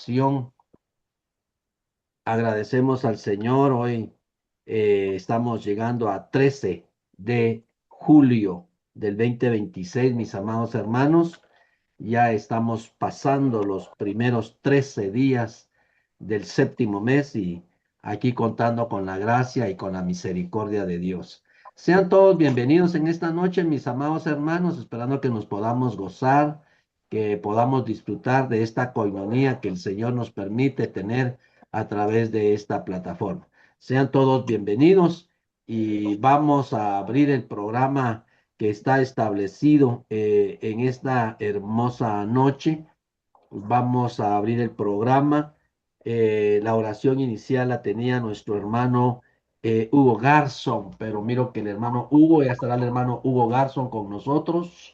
oración. Agradecemos al Señor. Hoy estamos llegando a 13 de julio del 2026, mis amados hermanos. Ya estamos pasando los primeros 13 días del séptimo mes y aquí contando con la gracia y con la misericordia de Dios. Sean todos bienvenidos en esta noche, mis amados hermanos, esperando que nos podamos gozar, que podamos disfrutar de esta coinonía que el Señor nos permite tener a través de esta plataforma. Sean todos bienvenidos y vamos a abrir el programa que está establecido en esta hermosa noche. Vamos a abrir el programa. La oración inicial la tenía nuestro hermano Hugo Garzón, pero miro que el hermano Hugo, ya estará el hermano Hugo Garzón con nosotros.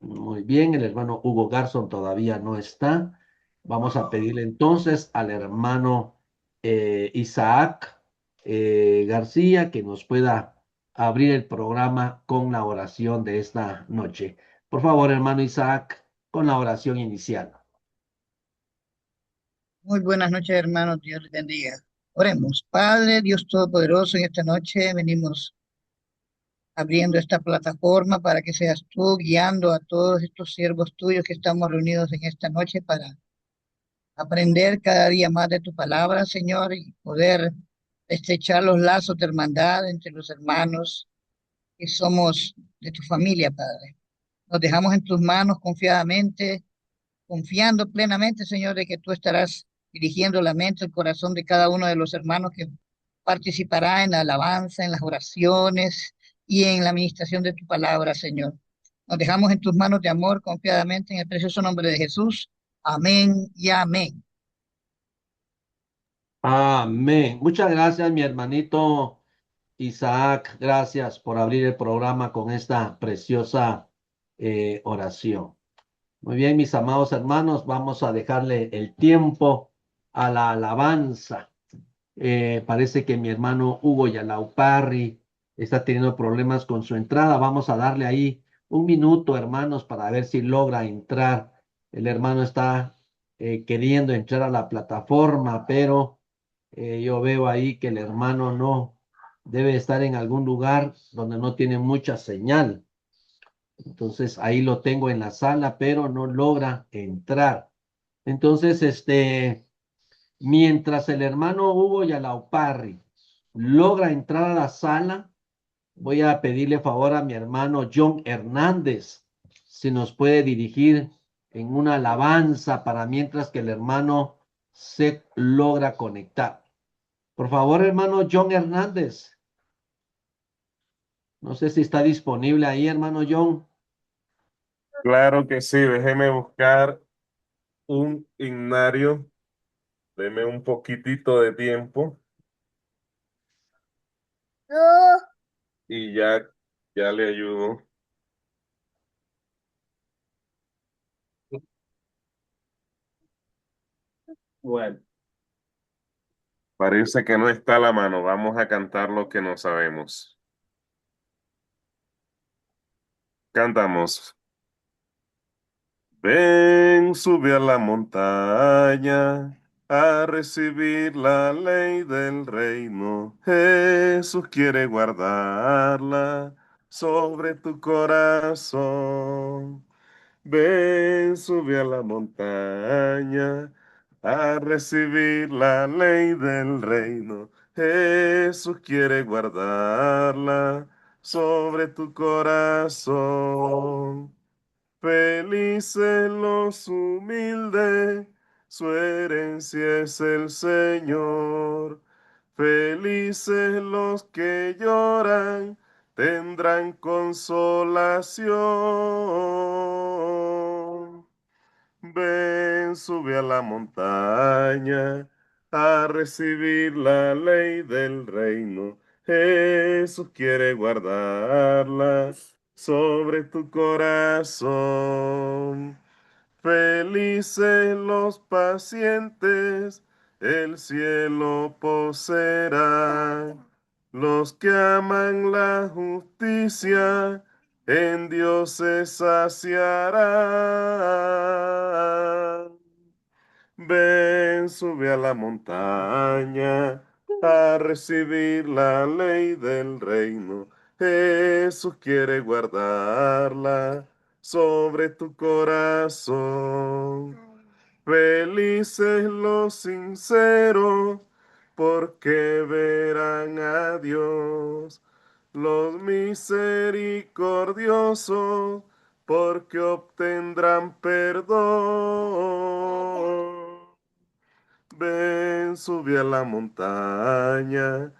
Muy bien, el hermano Hugo Garzón todavía no está. Vamos a pedirle entonces al hermano Isaac García que nos pueda abrir el programa con la oración de esta noche. Por favor, hermano Isaac, con la oración inicial. Muy buenas noches, hermanos. Dios les bendiga. Oremos. Padre, Dios Todopoderoso, en esta noche venimos abriendo esta plataforma para que seas tú guiando a todos estos siervos tuyos que estamos reunidos en esta noche para aprender cada día más de tu palabra, Señor, y poder estrechar los lazos de hermandad entre los hermanos que somos de tu familia, Padre. Nos dejamos en tus manos confiadamente, confiando plenamente, Señor, de que tú estarás dirigiendo la mente, el corazón de cada uno de los hermanos que participará en la alabanza, en las oraciones y en la administración de tu palabra, Señor. Nos dejamos en tus manos de amor confiadamente en el precioso nombre de Jesús. Amén y amén. Amén. Muchas gracias, mi hermanito Isaac. Gracias por abrir el programa con esta preciosa oración. Muy bien, mis amados hermanos, vamos a dejarle el tiempo a la alabanza. Parece que mi hermano Hugo Yalauparri está teniendo problemas con su entrada. Vamos a darle ahí un minuto, hermanos, para ver si logra entrar. El hermano está queriendo entrar a la plataforma, pero yo veo ahí que el hermano no debe estar en algún lugar donde no tiene mucha señal. Entonces ahí lo tengo en la sala, pero no logra entrar. Entonces, mientras el hermano Hugo Yalauparri logra entrar a la sala, voy a pedirle favor a mi hermano John Hernández, si nos puede dirigir en una alabanza para mientras que el hermano se logra conectar. Por favor, hermano John Hernández. No sé si está disponible ahí, hermano John. Claro que sí, déjeme buscar un himnario, deme un poquitito de tiempo y ya le ayudo. Bueno, parece que no está a la mano, vamos a cantar lo que no sabemos. Cantamos. Ven, sube a la montaña a recibir la ley del reino. Jesús quiere guardarla sobre tu corazón. Ven, sube a la montaña a recibir la ley del reino. Jesús quiere guardarla sobre tu corazón. Felices los humildes, su herencia es el Señor. Felices los que lloran, tendrán consolación. Ven, sube a la montaña a recibir la ley del reino. Jesús quiere guardarla sobre tu corazón. Felices los pacientes, el cielo poseerán. Los que aman la justicia, en Dios se saciarán. Ven, sube a la montaña a recibir la ley del reino. Jesús quiere guardarla sobre tu corazón. Felices los sinceros, porque verán a Dios. Los misericordiosos, porque obtendrán perdón. Ven, sube a la montaña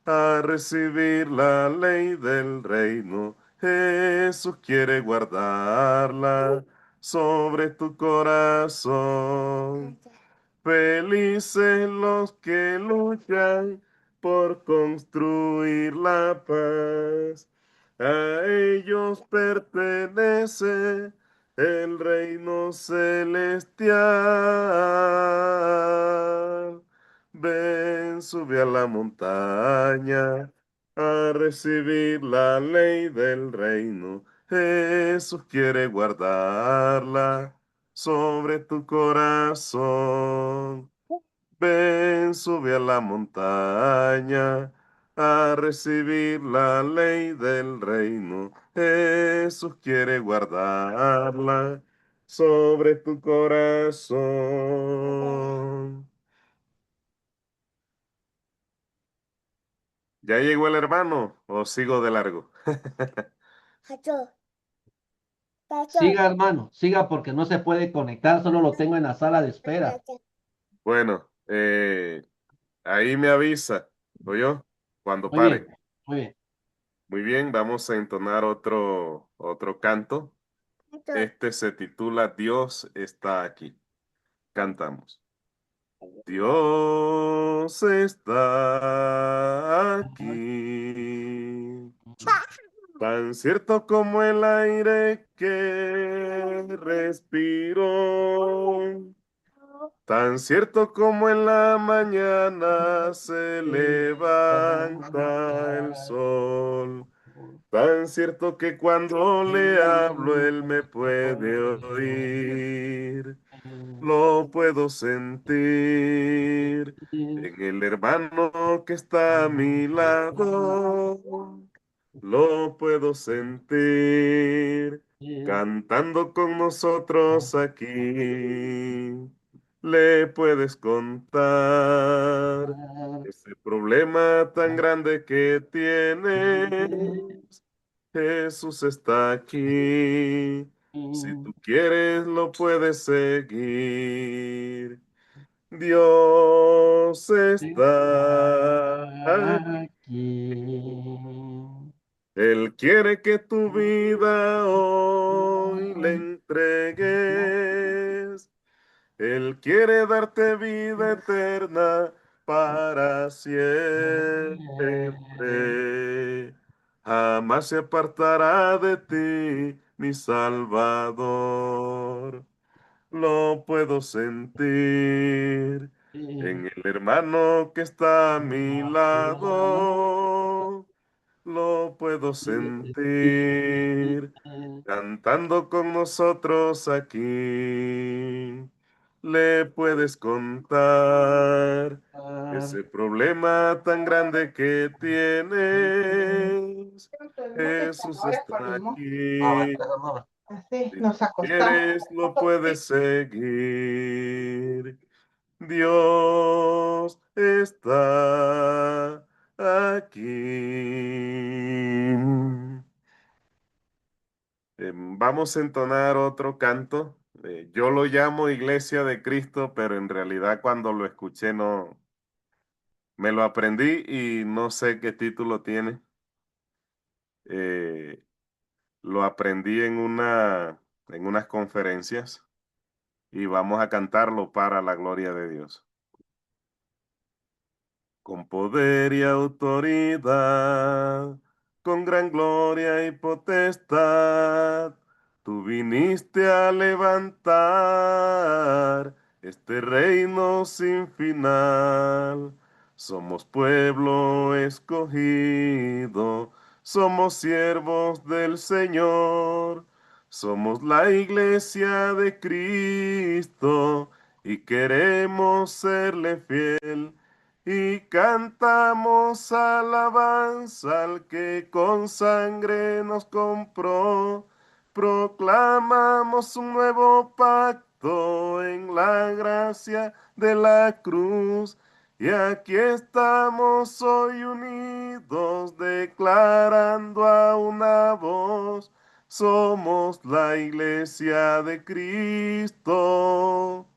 a recibir la ley del reino. Jesús quiere guardarla sobre tu corazón. Felices los que luchan por construir la paz. A ellos pertenece el reino celestial. Ven, sube a la montaña a recibir la ley del reino. Jesús quiere guardarla sobre tu corazón. Ven, sube a la montaña a recibir la ley del reino. Jesús quiere guardarla sobre tu corazón. ¿Ya llegó el hermano o sigo de largo? Siga, hermano, siga porque no se puede conectar, solo lo tengo en la sala de espera. Bueno, ahí me avisa, yo cuando Muy bien, pare. muy bien. Muy bien, vamos a entonar otro canto. Este se titula Dios está aquí. Cantamos. Dios está aquí, tan cierto como el aire que respiro, tan cierto como en la mañana se levanta el sol. Tan cierto que cuando le hablo él me puede oír. Lo puedo sentir en el hermano que está a mi lado. Lo puedo sentir cantando con nosotros aquí. Le puedes contar ese problema tan grande que tienes. Jesús está aquí. Si tú quieres, lo puedes seguir. Dios está Aquí. Él quiere que tu vida hoy le entregues. Él quiere darte vida eterna para siempre. Jamás se apartará de ti, mi Salvador. Lo puedo sentir en el hermano que está a mi lado. Lo puedo sentir cantando con nosotros aquí. Le puedes contar ese problema tan grande que tienes. Jesús está aquí. Si tú quieres, lo puedes seguir. Dios está aquí. Vamos a entonar otro canto. Yo lo llamo Iglesia de Cristo, pero en realidad cuando lo escuché no me lo aprendí y no sé qué título tiene. Eh, lo aprendí en unas conferencias y vamos a cantarlo para la gloria de Dios. Con poder y autoridad, con gran gloria y potestad, tú viniste a levantar este reino sin final. Somos pueblo escogido, somos siervos del Señor, somos la iglesia de Cristo y queremos serle fiel. Y cantamos alabanza al que con sangre nos compró. Proclamamos un nuevo pacto en la gracia de la cruz. Y aquí estamos hoy unidos, declarando a una voz, somos la iglesia de Cristo,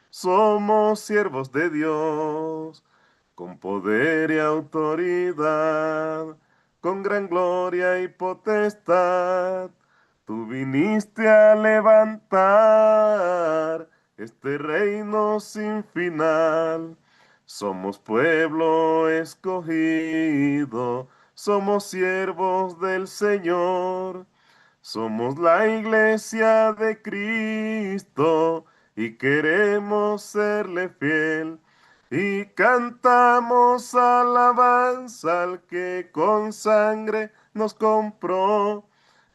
somos siervos de Dios, con poder y autoridad, con gran gloria y potestad. Tú viniste a levantar este reino sin final. Somos pueblo escogido, somos siervos del Señor, somos la iglesia de Cristo y queremos serle fiel. Y cantamos alabanza al que con sangre nos compró.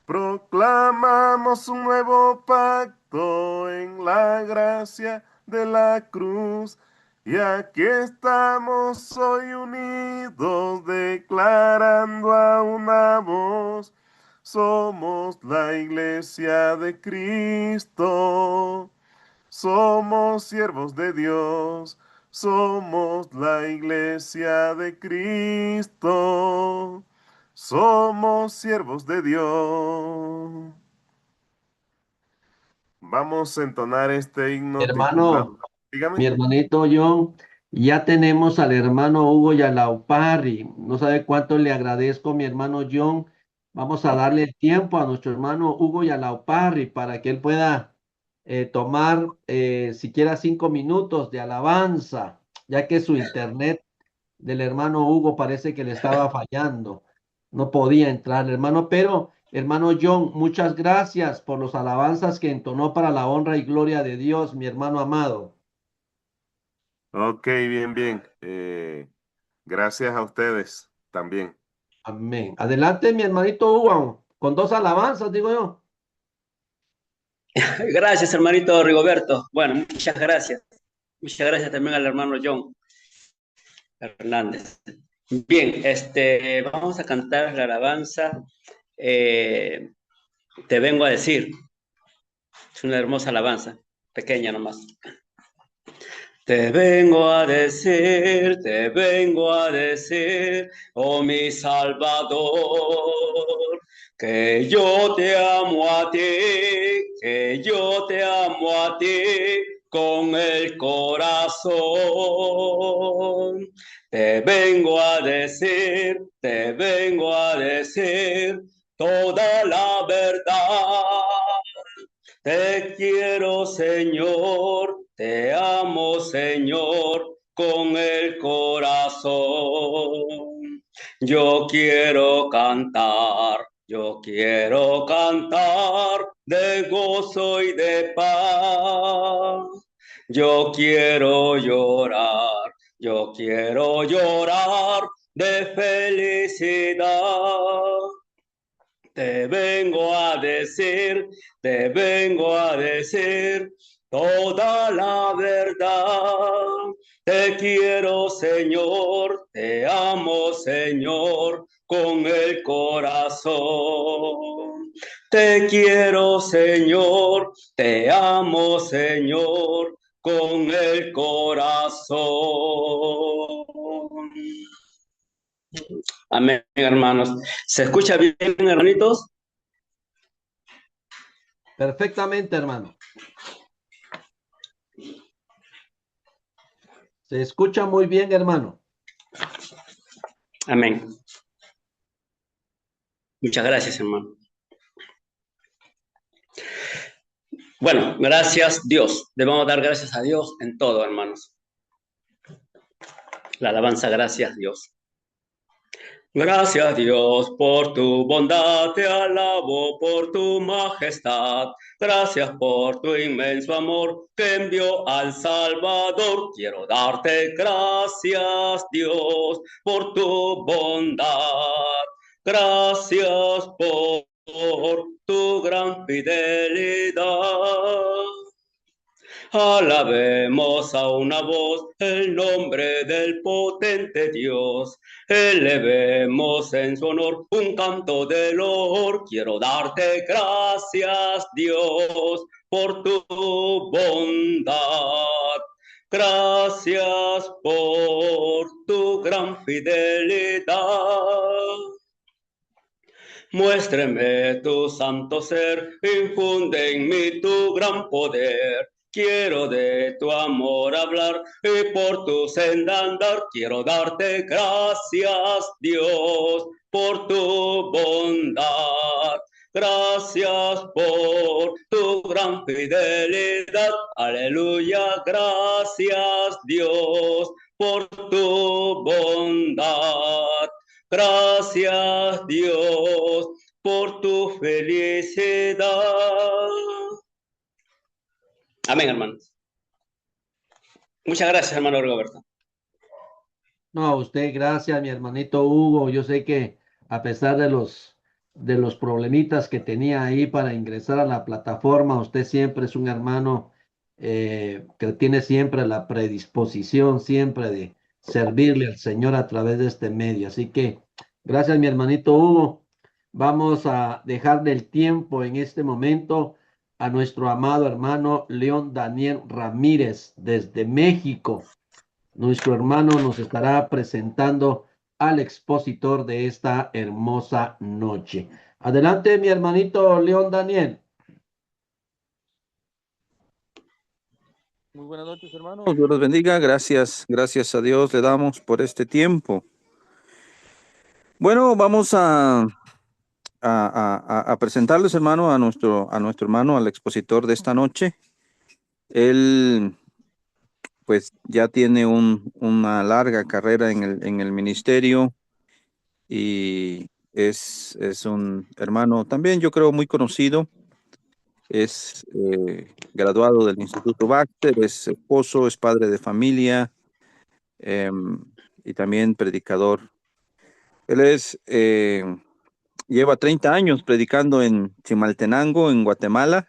Proclamamos un nuevo pacto en la gracia de la cruz. Y aquí estamos hoy unidos, declarando a una voz, somos la iglesia de Cristo, somos siervos de Dios, somos la iglesia de Cristo, somos siervos de Dios. Vamos a entonar este himno titulado, Hermano, dígame. mi hermanito John, ya tenemos al hermano Hugo Yalaupari. No sabe cuánto le agradezco, mi hermano John. Vamos a darle el tiempo a nuestro hermano Hugo Yalaupari para que él pueda tomar siquiera 5 minutos de alabanza, ya que su internet del hermano Hugo parece que le estaba fallando. No podía entrar, hermano, pero hermano John, muchas gracias por los alabanzas que entonó para la honra y gloria de Dios, mi hermano amado. Ok, bien, bien. Gracias a ustedes también. Amén. Adelante, mi hermanito Hugo, con dos alabanzas, digo yo. Gracias, hermanito Rigoberto. Bueno, muchas gracias. Muchas gracias también al hermano John Hernández. Bien, vamos a cantar la alabanza. eh, Te vengo a decir. Es una hermosa alabanza, pequeña nomás. te vengo a decir, oh mi Salvador, que yo te amo a ti, que yo te amo a ti con el corazón. Te vengo a decir toda la verdad. Te quiero, Señor, te amo, Señor, con el corazón. Yo quiero cantar de gozo y de paz. Yo quiero llorar de felicidad. Te vengo a decir toda la verdad. Te quiero, Señor, te amo, Señor, con el corazón. Te quiero, Señor, te amo, Señor, con el corazón. Amén, hermanos. ¿Se escucha bien, hermanitos? Perfectamente, hermano. Se escucha muy bien, hermano. Amén. Muchas gracias, hermano. Bueno, gracias Dios. Debemos dar gracias a Dios en todo, hermanos. La alabanza, gracias Dios. Gracias Dios por tu bondad, te alabo por tu majestad. Gracias por tu inmenso amor que envió al Salvador. Quiero darte gracias Dios por tu bondad. Gracias por tu gran fidelidad. Alabemos a una voz el nombre del potente Dios. Elevemos en su honor un canto de loor. Quiero darte gracias, Dios, por tu bondad. Gracias por tu gran fidelidad. Muéstreme tu santo ser, infunde en mí tu gran poder. Quiero de tu amor hablar y por tu senda andar. Quiero darte gracias, Dios, por tu bondad. Gracias por tu gran fidelidad. Aleluya, gracias, Dios, por tu bondad. Gracias, Dios, por tu felicidad. Amén, hermanos. Muchas gracias, hermano Roberto. No, a usted, gracias, mi hermanito Hugo. Yo sé que a pesar de los problemitas que tenía ahí para ingresar a la plataforma, usted siempre es un hermano que tiene siempre la predisposición siempre de servirle al Señor a través de este medio. Así que gracias, mi hermanito Hugo. Vamos a dejarle el tiempo en este momento a nuestro amado hermano León Daniel Ramírez desde México. Nuestro hermano nos estará presentando al expositor de esta hermosa noche. Adelante, mi hermanito León Daniel. Muy buenas noches, hermanos. Dios los bendiga. Gracias, gracias a Dios le damos por este tiempo. Bueno, vamos a presentarles, hermano, a nuestro hermano, al expositor de esta noche. Él, pues, ya tiene una larga carrera en el ministerio y es un hermano también, yo creo, muy conocido. Es graduado del Instituto Baxter, es esposo, es padre de familia y también predicador. Él lleva 30 años predicando en Chimaltenango, en Guatemala,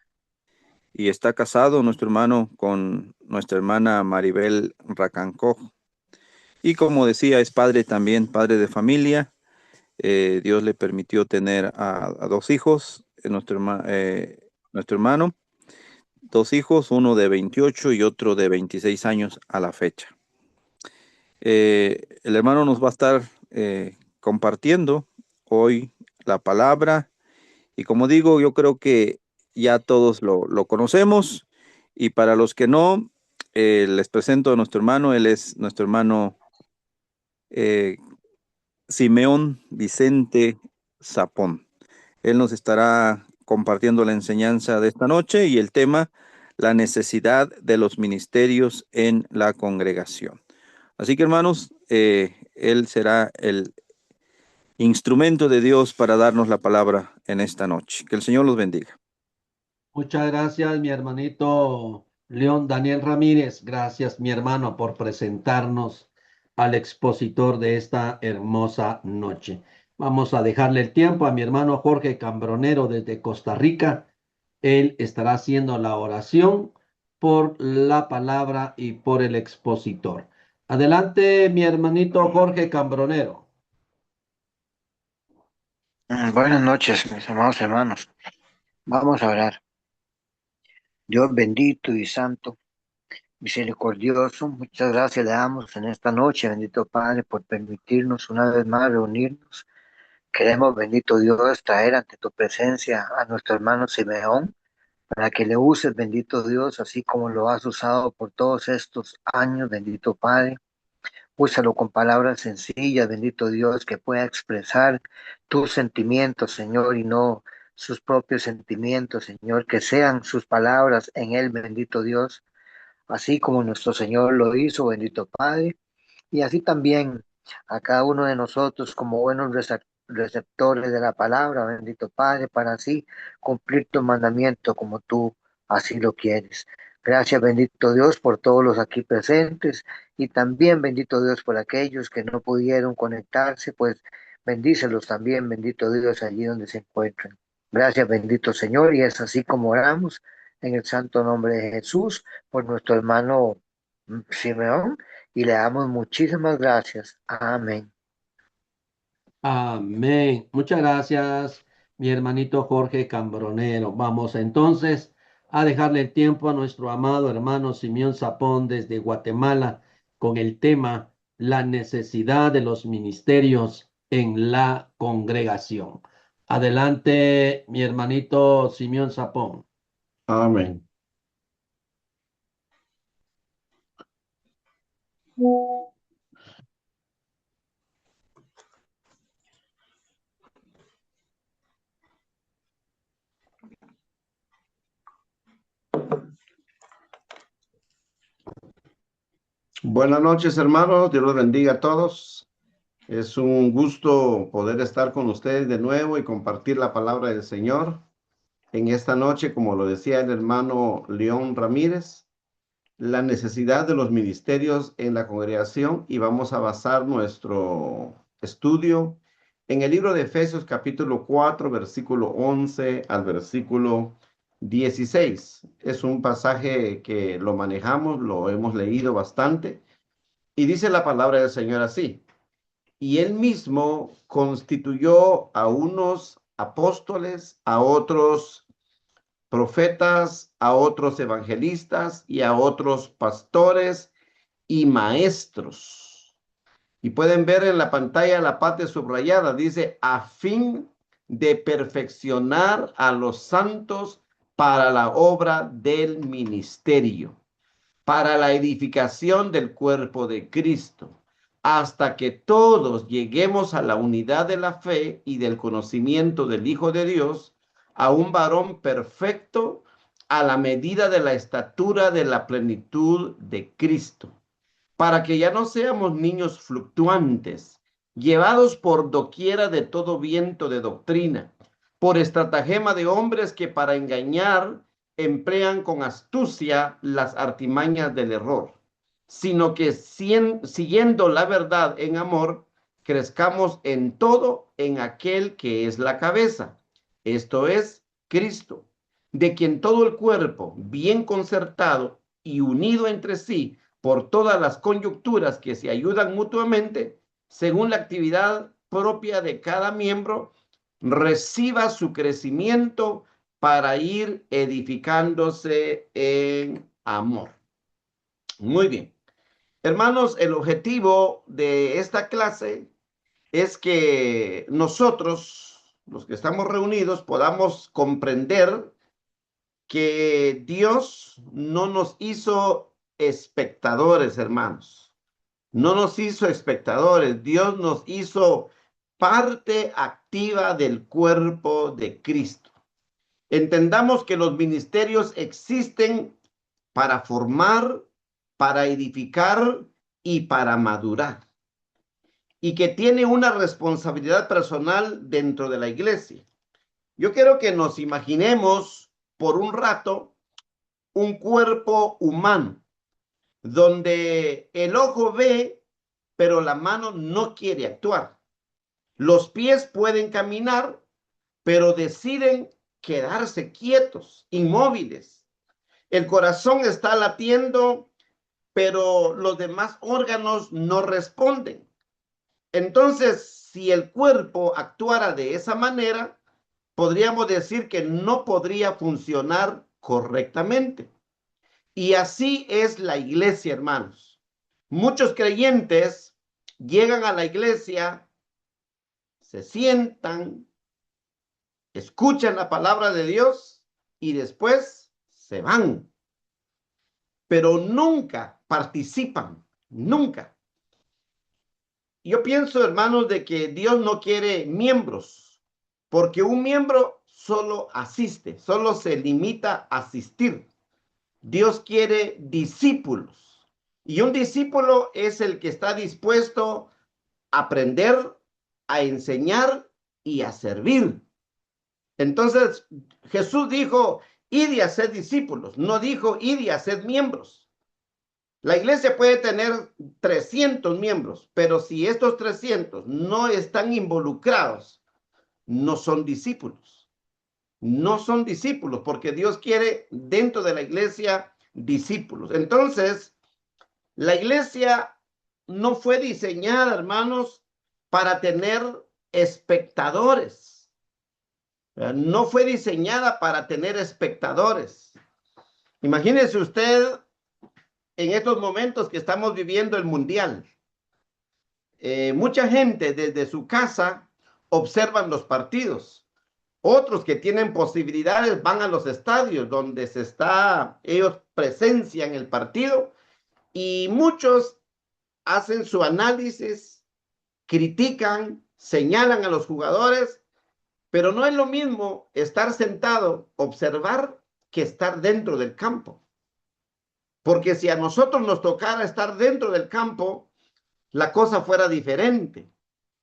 y está casado nuestro hermano con nuestra hermana Maribel Racancoj. Y como decía, es padre también, padre de familia. Dios le permitió tener a dos hijos, nuestro hermano, dos hijos, uno de 28 y otro de 26 años a la fecha. El hermano nos va a estar compartiendo hoy la palabra y como digo, yo creo que ya todos lo conocemos y para los que no, les presento a nuestro hermano. Él es nuestro hermano Simeón Vicente Zapón. Él nos estará compartiendo la enseñanza de esta noche y el tema, la necesidad de los ministerios en la congregación. Así que, hermanos, él será el instrumento de Dios para darnos la palabra en esta noche. Que el Señor los bendiga. Muchas gracias, mi hermanito León Daniel Ramírez. Gracias, mi hermano, por presentarnos al expositor de esta hermosa noche. Vamos a dejarle el tiempo a mi hermano Jorge Cambronero desde Costa Rica. Él estará haciendo la oración por la palabra y por el expositor. Adelante, mi hermanito Jorge Cambronero. Buenas noches, mis amados hermanos. Vamos a orar. Dios bendito y santo, misericordioso, muchas gracias le damos en esta noche, bendito Padre, por permitirnos una vez más reunirnos. Queremos, bendito Dios, traer ante tu presencia a nuestro hermano Simeón, para que le uses, bendito Dios, así como lo has usado por todos estos años, bendito Padre. Úsalo con palabras sencillas, bendito Dios, que pueda expresar tus sentimientos, Señor, y no sus propios sentimientos, Señor, que sean sus palabras en él, bendito Dios, así como nuestro Señor lo hizo, bendito Padre, y así también a cada uno de nosotros como buenos receptores de la palabra, bendito Padre, para así cumplir tu mandamiento como tú así lo quieres. Gracias, bendito Dios, por todos los aquí presentes y también, bendito Dios, por aquellos que no pudieron conectarse, pues bendícelos también, bendito Dios, allí donde se encuentran. Gracias, bendito Señor, y es así como oramos en el santo nombre de Jesús, por nuestro hermano Simeón, y le damos muchísimas gracias. Amén. Amén. Muchas gracias, mi hermanito Jorge Cambronero. Vamos entonces a dejarle el tiempo a nuestro amado hermano Simeón Zapón desde Guatemala con el tema la necesidad de los ministerios en la congregación. Adelante, mi hermanito Simeón Zapón. Amén. Buenas noches, hermanos. Dios los bendiga a todos. Es un gusto poder estar con ustedes de nuevo y compartir la palabra del Señor. En esta noche, como lo decía el hermano León Ramírez, la necesidad de los ministerios en la congregación, y vamos a basar nuestro estudio en el libro de Efesios capítulo 4, versículo 11 al versículo 16. Es un pasaje que lo manejamos, lo hemos leído bastante, y dice la palabra del Señor así: y él mismo constituyó a unos apóstoles, a otros profetas, a otros evangelistas y a otros pastores y maestros. Y pueden ver en la pantalla la parte subrayada, dice, a fin de perfeccionar a los santos para la obra del ministerio, para la edificación del cuerpo de Cristo, hasta que todos lleguemos a la unidad de la fe y del conocimiento del Hijo de Dios, a un varón perfecto, a la medida de la estatura de la plenitud de Cristo, para que ya no seamos niños fluctuantes, llevados por doquiera de todo viento de doctrina, por estratagema de hombres que para engañar emplean con astucia las artimañas del error, sino que siguiendo la verdad en amor, crezcamos en todo en aquel que es la cabeza, esto es Cristo, de quien todo el cuerpo, bien concertado y unido entre sí por todas las coyunturas que se ayudan mutuamente, según la actividad propia de cada miembro, reciba su crecimiento para ir edificándose en amor. Muy bien. Hermanos, el objetivo de esta clase es que nosotros, los que estamos reunidos, podamos comprender que Dios no nos hizo espectadores, hermanos. No nos hizo espectadores. Dios nos hizo parte activa del cuerpo de Cristo. Entendamos que los ministerios existen para formar, para edificar y para madurar, y que tiene una responsabilidad personal dentro de la iglesia. Yo quiero que nos imaginemos por un rato un cuerpo humano, donde el ojo ve, pero la mano no quiere actuar. Los pies pueden caminar, pero deciden quedarse quietos, inmóviles. El corazón está latiendo, pero los demás órganos no responden. Entonces, si el cuerpo actuara de esa manera, podríamos decir que no podría funcionar correctamente. Y así es la iglesia, hermanos. Muchos creyentes llegan a la iglesia, se sientan, escuchan la palabra de Dios y después se van. Pero nunca participan, nunca. Yo pienso, hermanos, de que Dios no quiere miembros, porque un miembro solo asiste, solo se limita a asistir. Dios quiere discípulos, y un discípulo es el que está dispuesto a aprender, a enseñar y a servir. Entonces, Jesús dijo, id y haced discípulos, no dijo, id y haced miembros. La iglesia puede tener 300 miembros, pero si estos 300 no están involucrados, no son discípulos. no son discípulos, porque Dios quiere dentro de la iglesia discípulos. Entonces, la iglesia no fue diseñada, hermanos, para tener espectadores. No fue diseñada para tener espectadores. Imagínese usted en estos momentos que estamos viviendo el mundial. Mucha gente desde su casa observan los partidos. Otros que tienen posibilidades van a los estadios donde ellos presencian el partido, y muchos hacen su análisis, critican, señalan a los jugadores, pero no es lo mismo estar sentado, observar, que estar dentro del campo. Porque si a nosotros nos tocara estar dentro del campo, la cosa fuera diferente.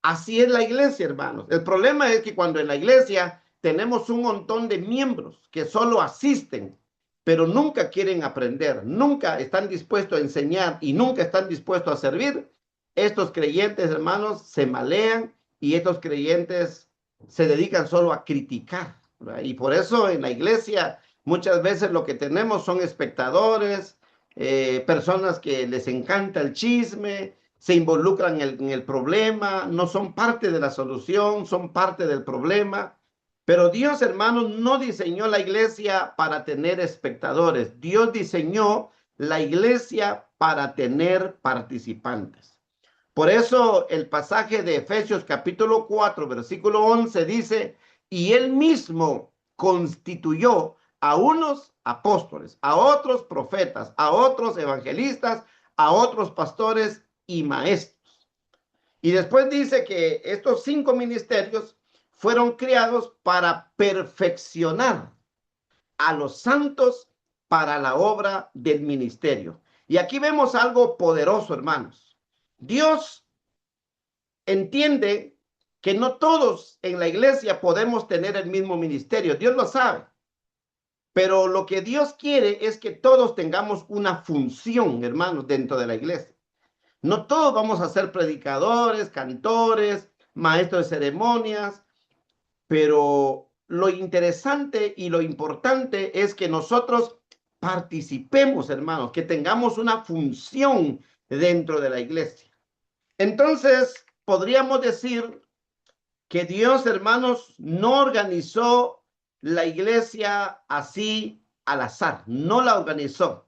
Así es la iglesia, hermanos. El problema es que cuando en la iglesia tenemos un montón de miembros que solo asisten, pero nunca quieren aprender, nunca están dispuestos a enseñar y nunca están dispuestos a servir, estos creyentes, hermanos, se malean y estos creyentes se dedican solo a criticar, ¿verdad? Y por eso en la iglesia muchas veces lo que tenemos son espectadores, personas que les encanta el chisme, se involucran en el problema, no son parte de la solución, son parte del problema. Pero Dios, hermanos, no diseñó la iglesia para tener espectadores. Dios diseñó la iglesia para tener participantes. Por eso el pasaje de Efesios capítulo 4, versículo 11 dice, y él mismo constituyó a unos apóstoles, a otros profetas, a otros evangelistas, a otros pastores y maestros. Y después dice que estos 5 ministerios fueron creados para perfeccionar a los santos para la obra del ministerio. Y aquí vemos algo poderoso, hermanos. Dios entiende que no todos en la iglesia podemos tener el mismo ministerio. Dios lo sabe. Pero lo que Dios quiere es que todos tengamos una función, hermanos, dentro de la iglesia. No todos vamos a ser predicadores, cantores, maestros de ceremonias, pero lo interesante y lo importante es que nosotros participemos, hermanos, que tengamos una función dentro de la iglesia. Entonces, podríamos decir que Dios, hermanos, no organizó la iglesia así al azar, no la organizó.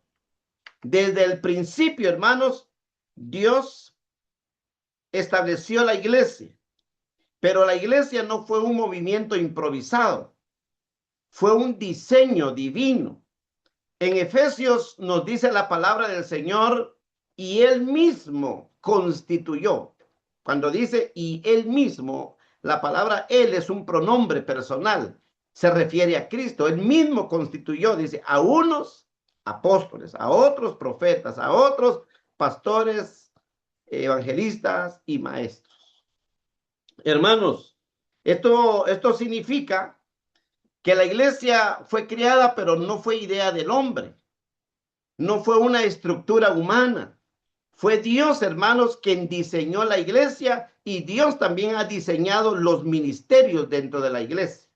Desde el principio, hermanos, Dios estableció la iglesia, pero la iglesia no fue un movimiento improvisado, fue un diseño divino. En Efesios nos dice la palabra del Señor, y él mismo constituyó. Cuando dice y él mismo, la palabra él es un pronombre personal, se refiere a Cristo. Él mismo constituyó, dice, a unos apóstoles, a otros profetas, a otros pastores, evangelistas y maestros. Hermanos, esto significa que la iglesia fue creada, pero no fue idea del hombre, no fue una estructura humana. Fue Dios, hermanos, quien diseñó la iglesia, y Dios también ha diseñado los ministerios dentro de la iglesia.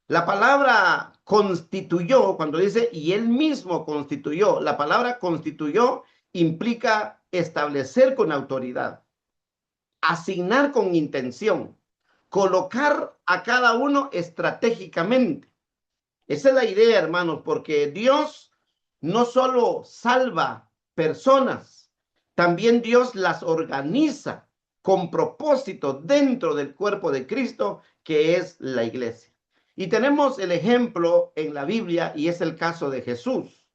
La palabra constituyó, cuando dice y él mismo constituyó, la palabra constituyó implica establecer con autoridad, asignar con intención, colocar a cada uno estratégicamente. Esa es la idea, hermanos, porque Dios no solo salva personas, también Dios las organiza con propósito dentro del cuerpo de Cristo, que es la iglesia. Y tenemos el ejemplo en la Biblia, y es el caso de Jesús.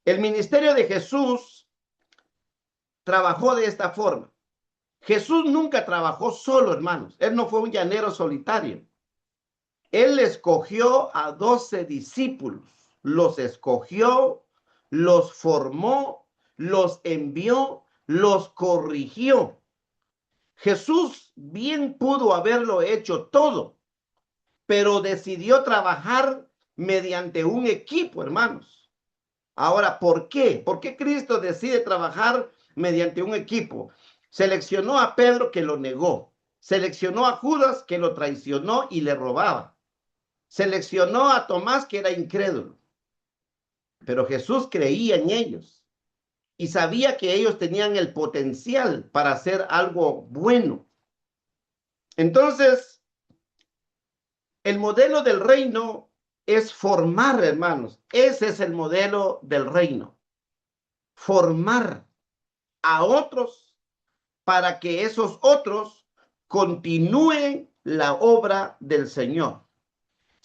El ministerio de Jesús trabajó de esta forma. Jesús nunca trabajó solo, hermanos. Él no fue un llanero solitario. Él escogió a 12 discípulos, los escogió, los formó, los envió, los corrigió. Jesús bien pudo haberlo hecho todo, pero decidió trabajar mediante un equipo, hermanos. Ahora, ¿por qué? ¿Por qué Cristo decide trabajar mediante un equipo? Seleccionó a Pedro, que lo negó. Seleccionó a Judas, que lo traicionó y le robaba. seleccionó a Tomás, que era incrédulo, pero Jesús creía en ellos y sabía que ellos tenían el potencial para hacer algo bueno. Entonces, el modelo del reino es formar, hermanos. Ese es el modelo del reino. Formar a otros para que esos otros continúen la obra del Señor.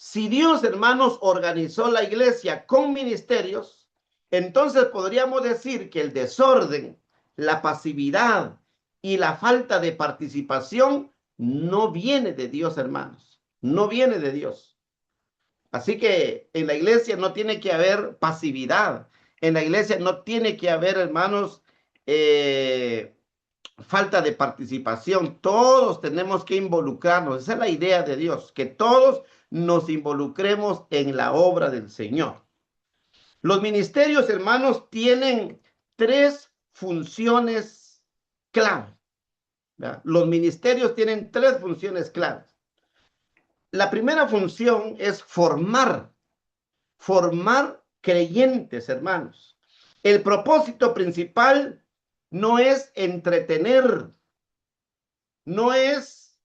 Si Dios, hermanos, organizó la iglesia con ministerios, entonces podríamos decir que el desorden, la pasividad y la falta de participación no viene de Dios, hermanos. No viene de Dios. Así que en la iglesia no tiene que haber pasividad. En la iglesia no tiene que haber, hermanos, falta de participación. Todos tenemos que involucrarnos. Esa es la idea de Dios, que todos nos involucremos en la obra del Señor. Los ministerios, hermanos, tienen tres funciones clave. ¿Verdad? Los ministerios tienen tres funciones claves. La primera función es formar creyentes, hermanos. El propósito principal no es entretener, no es,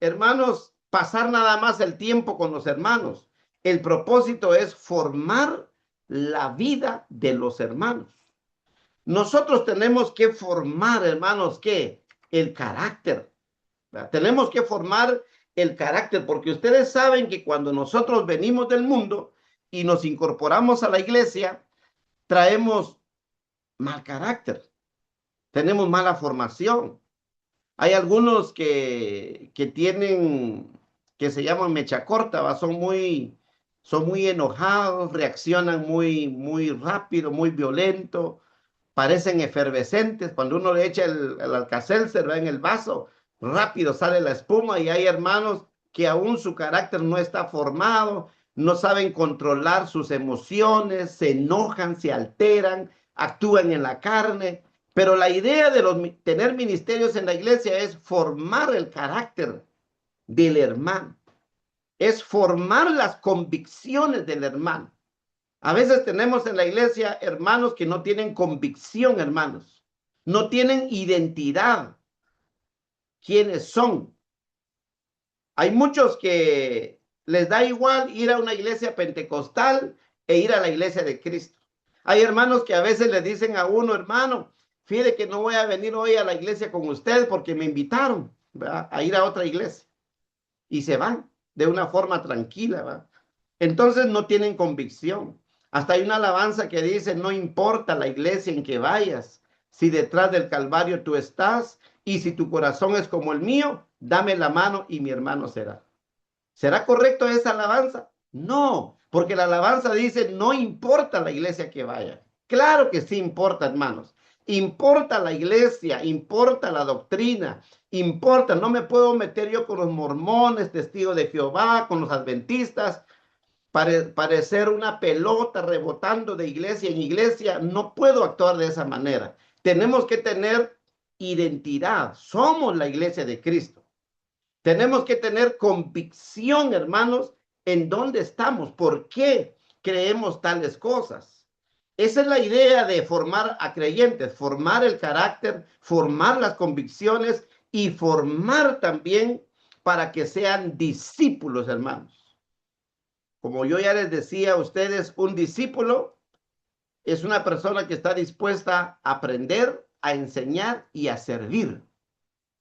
hermanos, pasar nada más el tiempo con los hermanos. El propósito es formar la vida de los hermanos. Nosotros tenemos que formar, hermanos, ¿qué? El carácter. ¿Verdad? Tenemos que formar el carácter, porque ustedes saben que cuando nosotros venimos del mundo y nos incorporamos a la iglesia, traemos mal carácter, tenemos mala formación. Hay algunos que tienen, que se llaman mecha corta, ¿va? Son muy enojados, reaccionan muy rápido, muy violento, parecen efervescentes. Cuando uno le echa el Alka-Seltzer en el vaso, rápido sale la espuma, y hay hermanos que aún su carácter no está formado, no saben controlar sus emociones, se enojan, se alteran, actúan en la carne. Pero la idea de tener ministerios en la iglesia es formar el carácter del hermano, es formar las convicciones del hermano. A veces tenemos en la iglesia hermanos que no tienen convicción, hermanos, no tienen identidad. ¿Quiénes son? Hay muchos que les da igual ir a una iglesia pentecostal e ir a la iglesia de Cristo. Hay hermanos que a veces le dicen a uno, hermano, fíjate que no voy a venir hoy a la iglesia con usted porque me invitaron, ¿verdad?, a ir a otra iglesia. Y se van de una forma tranquila, ¿verdad? Entonces no tienen convicción. Hasta hay una alabanza que dice, no importa la iglesia en que vayas, si detrás del Calvario tú estás, y si tu corazón es como el mío, dame la mano y mi hermano será. ¿Será correcto esa alabanza? No, porque la alabanza dice, no importa la iglesia que vaya. Claro que sí importa, hermanos. Importa la iglesia, importa la doctrina, importa. No me puedo meter yo con los mormones, testigos de Jehová, con los adventistas, parecer una pelota rebotando de iglesia en iglesia. No puedo actuar de esa manera. Tenemos que tener identidad. Somos la iglesia de Cristo. Tenemos que tener convicción, hermanos, en dónde estamos, por qué creemos tales cosas. Esa es la idea de formar a creyentes, formar el carácter, formar las convicciones y formar también para que sean discípulos, hermanos. Como yo ya les decía a ustedes, un discípulo es una persona que está dispuesta a aprender, a enseñar y a servir.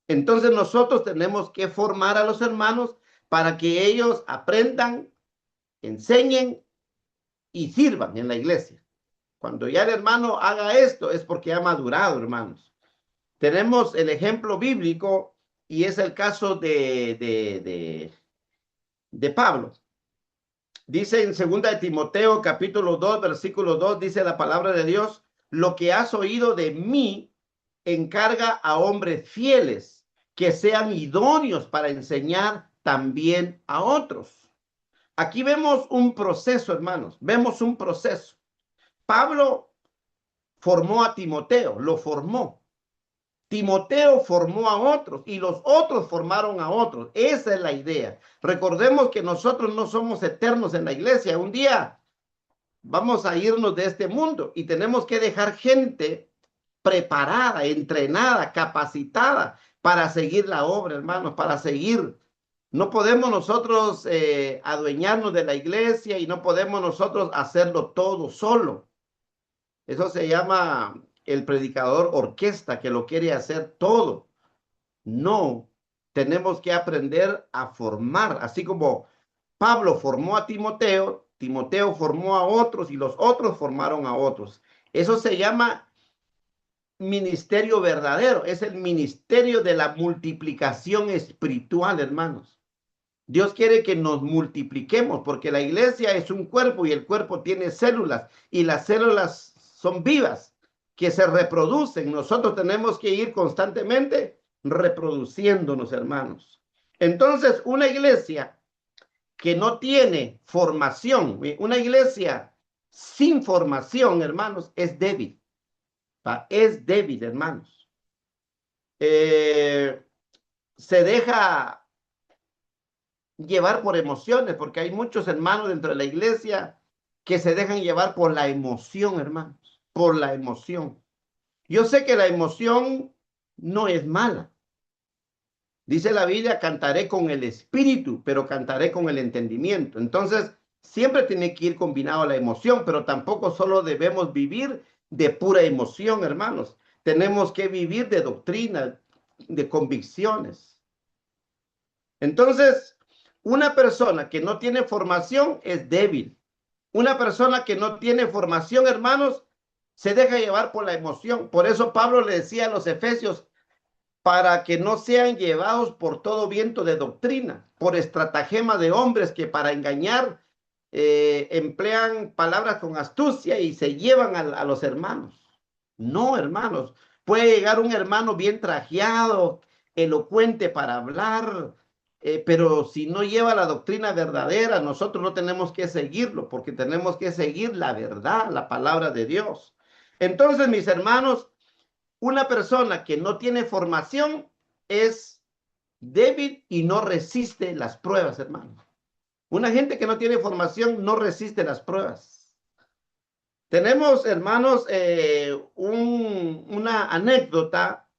Entonces nosotros tenemos que formar a los hermanos para que ellos aprendan, enseñen y sirvan en la iglesia. Cuando ya el hermano haga esto es porque ha madurado, hermanos. Tenemos el ejemplo bíblico y es el caso de Pablo. Dice en 2 de Timoteo capítulo 2 versículo 2, dice la palabra de Dios, lo que has oído de mí encarga a hombres fieles que sean idóneos para enseñar también a otros. Aquí vemos un proceso, hermanos, vemos un proceso. Pablo formó a Timoteo, lo formó. Timoteo formó a otros y los otros formaron a otros. Esa es la idea. Recordemos que nosotros no somos eternos en la iglesia. Un día vamos a irnos de este mundo y tenemos que dejar gente preparada, entrenada, capacitada para seguir la obra, hermanos, para seguir. No podemos nosotros adueñarnos de la iglesia y no podemos nosotros hacerlo todo solo. Eso se llama el predicador orquesta, que lo quiere hacer todo. No, tenemos que aprender a formar, así como Pablo formó a Timoteo, Timoteo formó a otros y los otros formaron a otros. Eso se llama ministerio verdadero, es el ministerio de la multiplicación espiritual, hermanos. Dios quiere que nos multipliquemos porque la iglesia es un cuerpo y el cuerpo tiene células y las células son vivas que se reproducen. Nosotros tenemos que ir constantemente reproduciéndonos, hermanos. Entonces, una iglesia que no tiene formación, una iglesia sin formación, hermanos, es débil. Es débil, hermanos. Se deja llevar por emociones, porque hay muchos hermanos dentro de la iglesia que se dejan llevar por la emoción, hermanos, por la emoción. Yo sé que la emoción no es mala. Dice la Biblia, cantaré con el espíritu, pero cantaré con el entendimiento. Entonces, siempre tiene que ir combinado la emoción, pero tampoco solo debemos vivir de pura emoción, hermanos. Tenemos que vivir de doctrina, de convicciones. Entonces, una persona que no tiene formación es débil. Una persona que no tiene formación, hermanos, se deja llevar por la emoción. Por eso Pablo le decía a los efesios, para que no sean llevados por todo viento de doctrina, por estratagema de hombres que para engañar emplean palabras con astucia y se llevan a los hermanos. No, hermanos. Puede llegar un hermano bien trajeado, elocuente para hablar, pero si no lleva la doctrina verdadera, nosotros no tenemos que seguirlo, porque tenemos que seguir la verdad, la palabra de Dios. Entonces, mis hermanos, una persona que no tiene formación es débil y no resiste las pruebas, hermano. Una gente que no tiene formación no resiste las pruebas. Tenemos, hermanos, una anécdota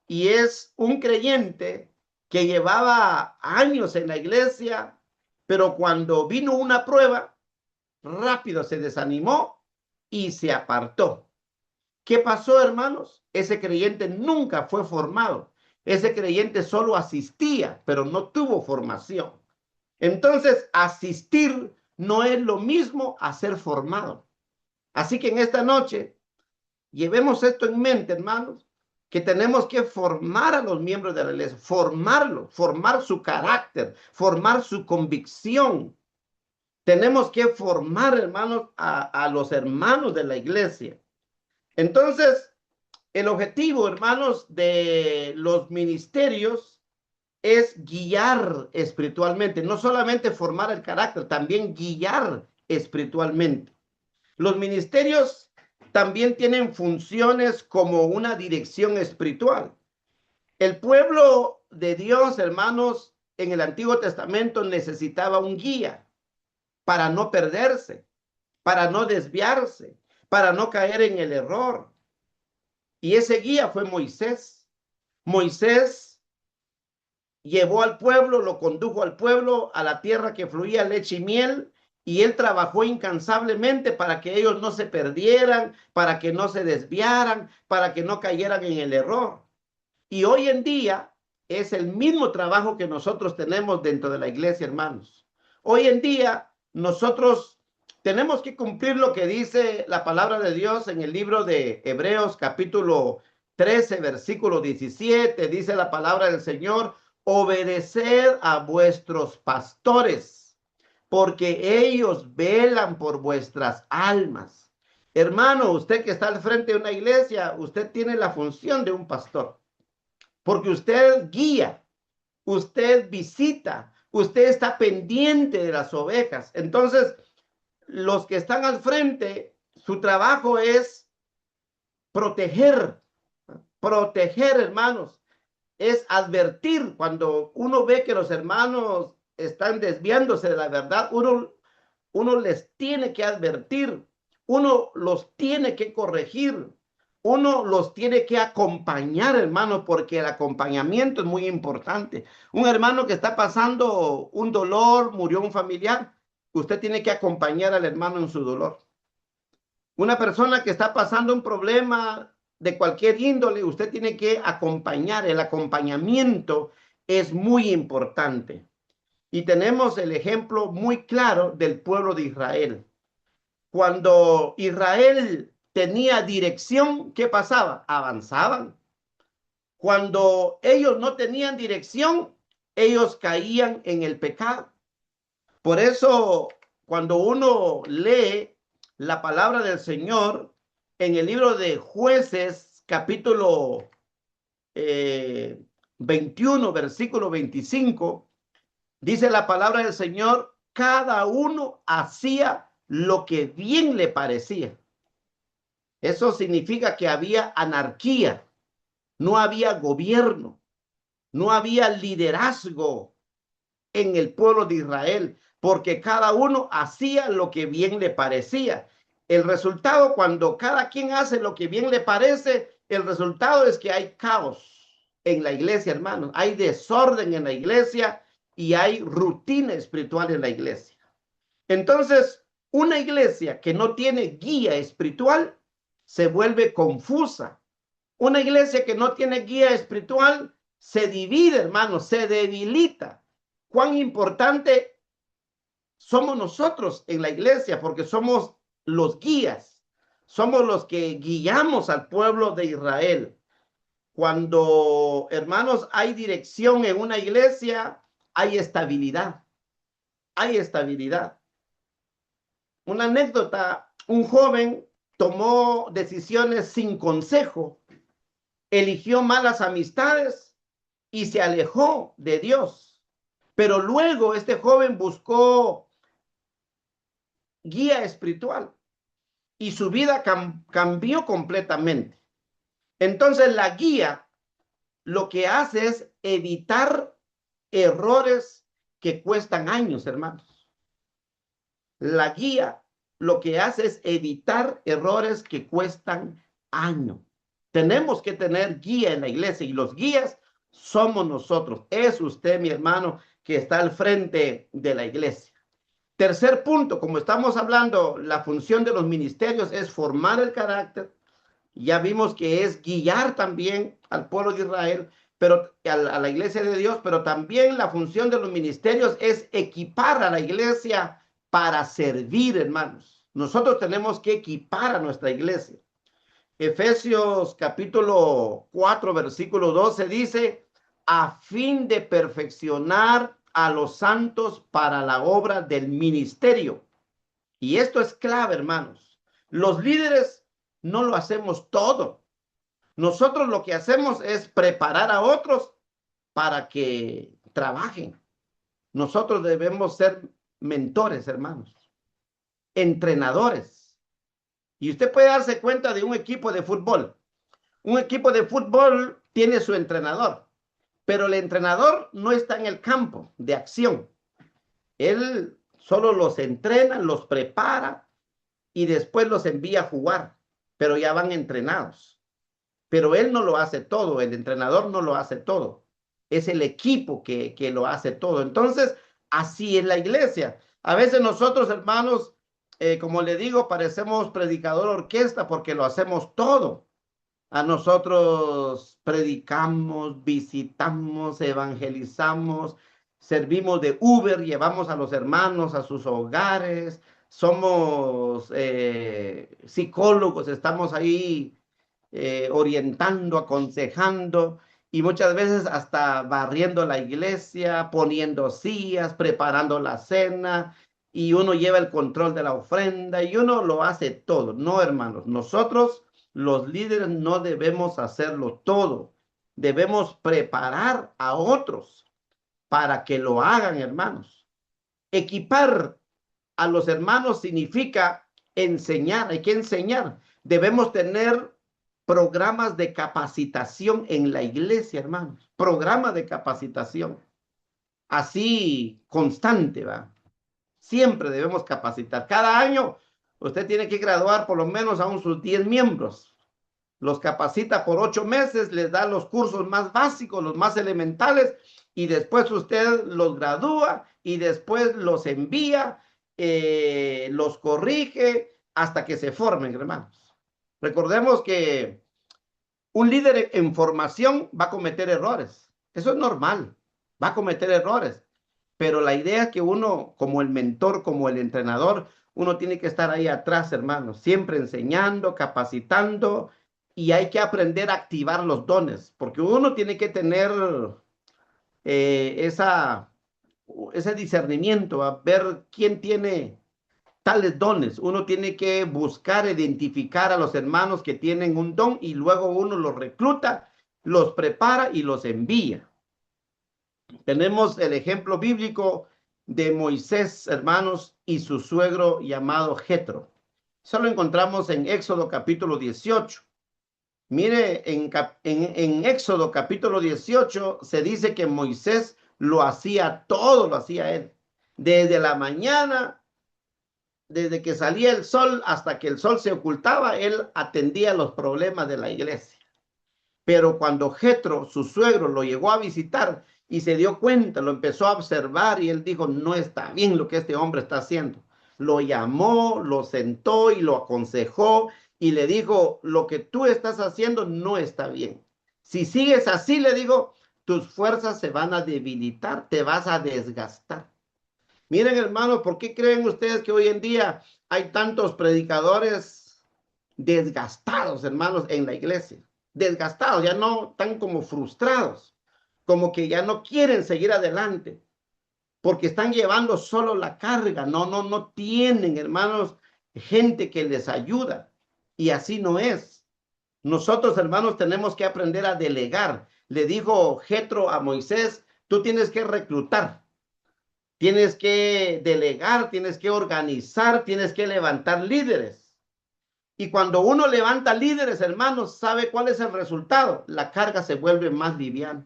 y es un creyente que llevaba años en la iglesia, pero cuando vino una prueba, rápido se desanimó y se apartó. ¿Qué pasó, hermanos? Ese creyente nunca fue formado. Ese creyente solo asistía, pero no tuvo formación. Entonces, asistir no es lo mismo a ser formado. Así que en esta noche, llevemos esto en mente, hermanos, que tenemos que formar a los miembros de la iglesia, formarlos, formar su carácter, formar su convicción. Tenemos que formar, hermanos, a los hermanos de la iglesia. Entonces, el objetivo, hermanos, de los ministerios es guiar espiritualmente, no solamente formar el carácter, también guiar espiritualmente. Los ministerios también tienen funciones como una dirección espiritual. El pueblo de Dios, hermanos, en el Antiguo Testamento necesitaba un guía para no perderse, para no desviarse, para no caer en el error. Y ese guía fue Moisés. Moisés llevó al pueblo, lo condujo al pueblo a la tierra que fluía leche y miel, y él trabajó incansablemente para que ellos no se perdieran, para que no se desviaran, para que no cayeran en el error. Y hoy en día es el mismo trabajo que nosotros tenemos dentro de la iglesia, hermanos. Hoy en día nosotros tenemos que cumplir lo que dice la palabra de Dios en el libro de Hebreos capítulo 13, versículo 17. Dice la palabra del Señor, obedeced a vuestros pastores, porque ellos velan por vuestras almas. Hermano, usted que está al frente de una iglesia, usted tiene la función de un pastor, porque usted guía, usted visita, usted está pendiente de las ovejas. Entonces, los que están al frente, su trabajo es proteger, proteger, hermanos, es advertir. Cuando uno ve que los hermanos están desviándose de la verdad, uno les tiene que advertir, uno los tiene que corregir, uno los tiene que acompañar, hermano, porque el acompañamiento es muy importante. Un hermano que está pasando un dolor, murió un familiar, usted tiene que acompañar al hermano en su dolor. Una persona que está pasando un problema de cualquier índole, usted tiene que acompañar. El acompañamiento es muy importante. Y tenemos el ejemplo muy claro del pueblo de Israel. Cuando Israel tenía dirección, ¿qué pasaba? Avanzaban. Cuando ellos no tenían dirección, ellos caían en el pecado. Por eso, cuando uno lee la palabra del Señor en el libro de Jueces, capítulo 21, versículo 25, dice la palabra del Señor, cada uno hacía lo que bien le parecía. Eso significa que había anarquía, no había gobierno, no había liderazgo en el pueblo de Israel, porque cada uno hacía lo que bien le parecía. El resultado, cuando cada quien hace lo que bien le parece, el resultado es que hay caos en la iglesia, hermanos. Hay desorden en la iglesia y hay rutina espiritual en la iglesia. Entonces, una iglesia que no tiene guía espiritual se vuelve confusa. Una iglesia que no tiene guía espiritual se divide, hermanos, se debilita. Cuán importante somos nosotros en la iglesia, porque somos los guías, somos los que guiamos al pueblo de Israel. Cuando, hermanos, hay dirección en una iglesia, hay estabilidad. Hay estabilidad. Una anécdota, un joven tomó decisiones sin consejo, eligió malas amistades y se alejó de Dios. Pero luego este joven buscó guía espiritual y su vida cambió completamente. Entonces la guía lo que hace es evitar errores que cuestan años, hermanos. La guía lo que hace es evitar errores que cuestan años. Tenemos que tener guía en la iglesia y los guías somos nosotros. Es usted, mi hermano, que está al frente de la iglesia. Tercer punto, como estamos hablando, la función de los ministerios es formar el carácter. Ya vimos que es guiar también al pueblo de Israel, pero a la iglesia de Dios, pero también la función de los ministerios es equipar a la iglesia para servir, hermanos. Nosotros tenemos que equipar a nuestra iglesia. Efesios capítulo 4, versículo 12 dice, a fin de perfeccionar a los santos para la obra del ministerio. Y esto es clave, hermanos. Los líderes no lo hacemos todo. Nosotros lo que hacemos es preparar a otros para que trabajen. Nosotros debemos ser mentores, hermanos, entrenadores. Y usted puede darse cuenta de un equipo de fútbol. Un equipo de fútbol tiene su entrenador, pero el entrenador no está en el campo de acción. Él solo los entrena, los prepara y después los envía a jugar, pero ya van entrenados. Pero él no lo hace todo, el entrenador no lo hace todo. Es el equipo que lo hace todo. Entonces, así es la iglesia. A veces nosotros, hermanos, como le digo, parecemos predicador orquesta porque lo hacemos todo. A nosotros predicamos, visitamos, evangelizamos, servimos de Uber, llevamos a los hermanos a sus hogares, somos psicólogos, estamos ahí orientando, aconsejando y muchas veces hasta barriendo la iglesia, poniendo sillas, preparando la cena y uno lleva el control de la ofrenda y uno lo hace todo. No, hermanos, nosotros los líderes no debemos hacerlo todo. Debemos preparar a otros para que lo hagan, hermanos. Equipar a los hermanos significa enseñar. Hay que enseñar. Debemos tener programas de capacitación en la iglesia, hermanos. Programas de capacitación. Así constante, ¿va? Siempre debemos capacitar. Cada año usted tiene que graduar por lo menos a sus 10 miembros. Los capacita por 8 meses, les da los cursos más básicos, los más elementales, y después usted los gradúa y después los envía, los corrige hasta que se formen, hermanos. Recordemos que un líder en formación va a cometer errores. Eso es normal, va a cometer errores. Pero la idea es que uno, como el mentor, como el entrenador, uno tiene que estar ahí atrás, hermanos, siempre enseñando, capacitando, y hay que aprender a activar los dones, porque uno tiene que tener ese discernimiento, a ver quién tiene tales dones. Uno tiene que buscar identificar a los hermanos que tienen un don y luego uno los recluta, los prepara y los envía. Tenemos el ejemplo bíblico de Moisés, hermanos, y su suegro llamado Jetro. Eso lo encontramos en Éxodo capítulo 18. Mire, en Éxodo capítulo 18 se dice que Moisés lo hacía todo, lo hacía él. Desde la mañana, desde que salía el sol hasta que el sol se ocultaba, él atendía los problemas de la iglesia. Pero cuando Jetro, su suegro, lo llegó a visitar y se dio cuenta, lo empezó a observar y él dijo, no está bien lo que este hombre está haciendo. Lo llamó, lo sentó y lo aconsejó y le dijo, lo que tú estás haciendo no está bien. Si sigues así, le digo, tus fuerzas se van a debilitar, te vas a desgastar. Miren, hermanos, ¿por qué creen ustedes que hoy en día hay tantos predicadores desgastados, hermanos, en la iglesia? Desgastados, ya no tan como frustrados, como que ya no quieren seguir adelante, porque están llevando solo la carga, no tienen, hermanos, gente que les ayuda, y así no es. Nosotros, hermanos, tenemos que aprender a delegar. Le dijo Jetro a Moisés, tú tienes que reclutar, tienes que delegar, tienes que organizar, tienes que levantar líderes. Y cuando uno levanta líderes, hermanos, ¿sabe cuál es el resultado? La carga se vuelve más liviana.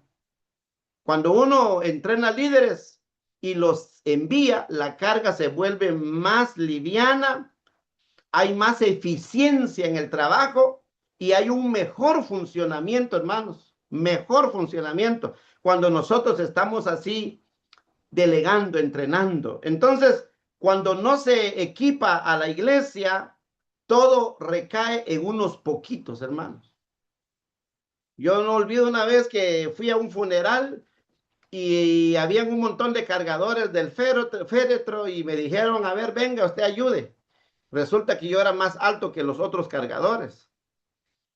Cuando uno entrena líderes y los envía, la carga se vuelve más liviana, hay más eficiencia en el trabajo y hay un mejor funcionamiento, hermanos, mejor funcionamiento. Cuando nosotros estamos así delegando, entrenando. Entonces, cuando no se equipa a la iglesia, todo recae en unos poquitos, hermanos. Yo no olvido una vez que fui a un funeral y habían un montón de cargadores del féretro y me dijeron, a ver, venga, usted ayude. Resulta que yo era más alto que los otros cargadores.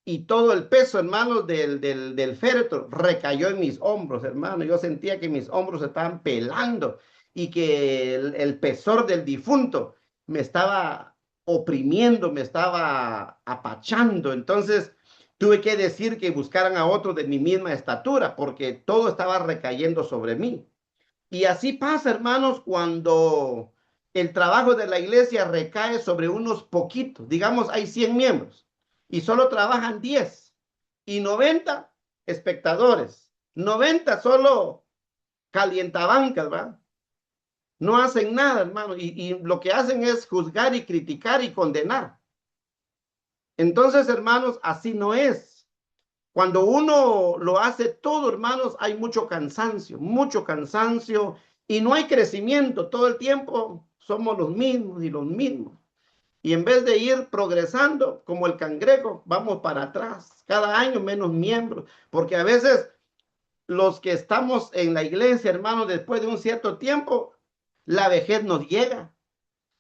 Y todo el peso, hermanos, del féretro recayó en mis hombros, hermano. Yo sentía que mis hombros se estaban pelando y que el pesor del difunto me estaba oprimiendo, me estaba apachando. Entonces tuve que decir que buscaran a otro de mi misma estatura porque todo estaba recayendo sobre mí. Y así pasa, hermanos, cuando el trabajo de la iglesia recae sobre unos poquitos. Digamos, hay 100 miembros y solo trabajan 10 y 90 espectadores. 90 solo calientabancas, ¿verdad? No hacen nada, hermano, y lo que hacen es juzgar y criticar y condenar. Entonces, hermanos, así no es. Cuando uno lo hace todo, hermanos, hay mucho cansancio y no hay crecimiento. Todo el tiempo somos los mismos y los mismos. Y en vez de ir progresando como el cangrejo, vamos para atrás. Cada año menos miembros, porque a veces los que estamos en la iglesia, hermanos, después de un cierto tiempo, la vejez nos llega.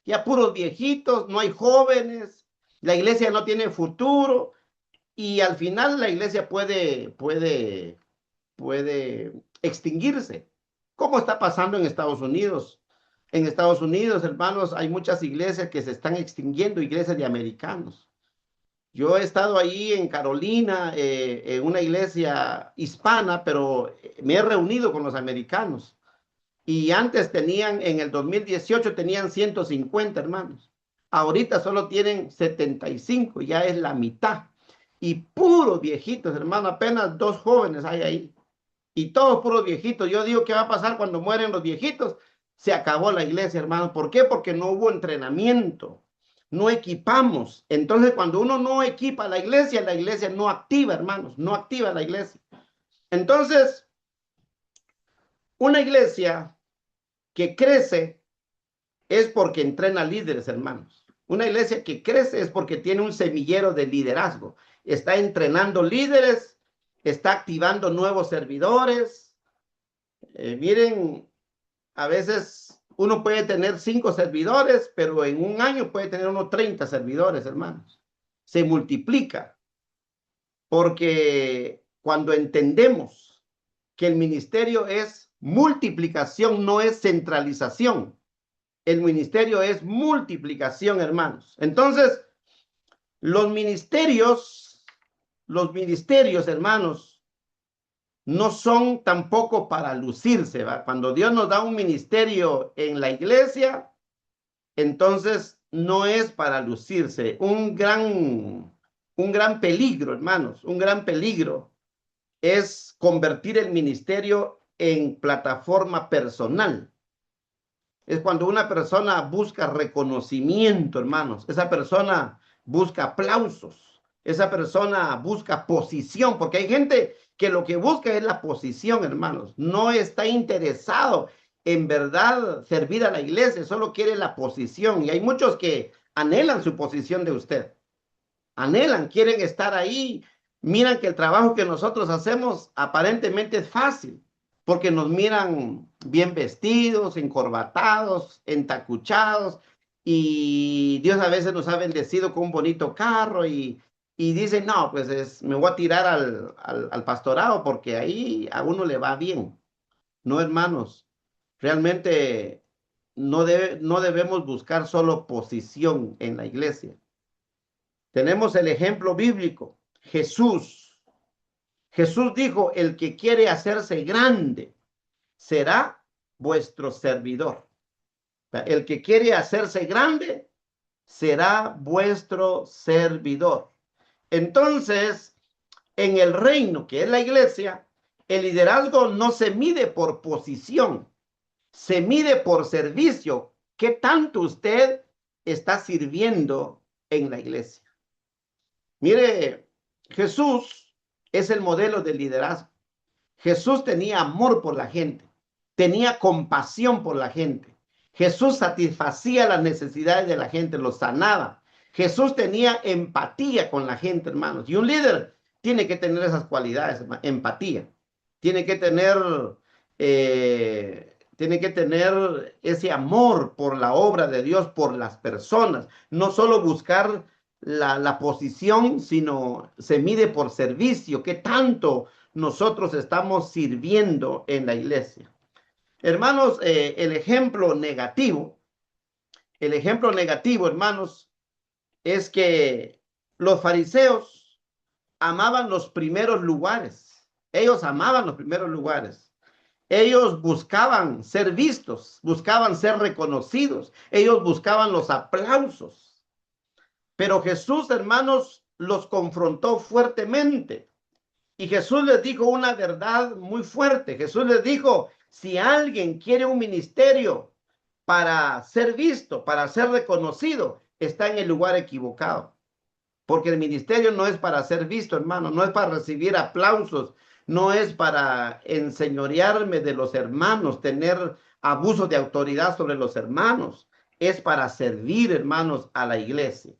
Ya puros viejitos, no hay jóvenes, la iglesia no tiene futuro y al final la iglesia puede extinguirse. ¿Cómo está pasando en Estados Unidos? En Estados Unidos, hermanos, hay muchas iglesias que se están extinguiendo, iglesias de americanos. Yo he estado ahí en Carolina, en una iglesia hispana, pero me he reunido con los americanos. Y antes tenían, en el 2018 tenían 150 hermanos. Ahorita solo tienen 75, ya es la mitad. y puros viejitos, hermano, apenas 2 jóvenes hay ahí. Y todos puros viejitos. Yo digo, ¿qué va a pasar cuando mueren los viejitos? Se acabó la iglesia, hermano. ¿Por qué? Porque no hubo entrenamiento. No equipamos. Entonces, cuando uno no equipa la iglesia no activa, hermanos. No activa la iglesia. Entonces, una iglesia que crece es porque entrena líderes, hermanos. Una iglesia que crece es porque tiene un semillero de liderazgo. Está entrenando líderes, está activando nuevos servidores. Miren, a veces uno puede tener 5 servidores, pero en un año puede tener unos 30 servidores, hermanos. Se multiplica, porque cuando entendemos que el ministerio es multiplicación, no es centralización. El ministerio es multiplicación, hermanos. Entonces, los ministerios, hermanos, no son tampoco para lucirse, ¿va? Cuando Dios nos da un ministerio en la iglesia, entonces no es para lucirse. Un gran peligro, hermanos, un gran peligro es convertir el ministerio en plataforma personal. Es cuando una persona busca reconocimiento, hermanos. Esa persona busca aplausos. Esa persona busca posición, porque hay gente que lo que busca es la posición, hermanos. No está interesado en verdad servir a la iglesia, solo quiere la posición. Y hay muchos que anhelan su posición de usted. Anhelan, quieren estar ahí. Miran que el trabajo que nosotros hacemos aparentemente es fácil, porque nos miran bien vestidos, encorbatados, entacuchados, y Dios a veces nos ha bendecido con un bonito carro y dicen, no, pues me voy a tirar al pastorado porque ahí a uno le va bien. No, hermanos, realmente no debemos buscar solo posición en la iglesia. Tenemos el ejemplo bíblico, Jesús. Jesús dijo, el que quiere hacerse grande será vuestro servidor. El que quiere hacerse grande será vuestro servidor. Entonces, en el reino, que es la iglesia, el liderazgo no se mide por posición, se mide por servicio. ¿Qué tanto usted está sirviendo en la iglesia? Mire, Jesús es el modelo de liderazgo. Jesús tenía amor por la gente, tenía compasión por la gente. Jesús satisfacía las necesidades de la gente, los sanaba. Jesús tenía empatía con la gente, hermanos. Y un líder tiene que tener esas cualidades, empatía. Tiene que tener ese amor por la obra de Dios, por las personas. No solo buscar la posición, sino se mide por servicio. ¿Qué tanto nosotros estamos sirviendo en la iglesia? Hermanos, el ejemplo negativo, hermanos, es que los fariseos amaban los primeros lugares. Ellos amaban los primeros lugares. Ellos buscaban ser vistos, buscaban ser reconocidos. Ellos buscaban los aplausos. Pero Jesús, hermanos, los confrontó fuertemente. Y Jesús les dijo una verdad muy fuerte. Jesús les dijo, si alguien quiere un ministerio para ser visto, para ser reconocido, está en el lugar equivocado. Porque el ministerio no es para ser visto, hermano, no es para recibir aplausos, no es para enseñorearme de los hermanos, tener abuso de autoridad sobre los hermanos. Es para servir, hermanos, a la iglesia.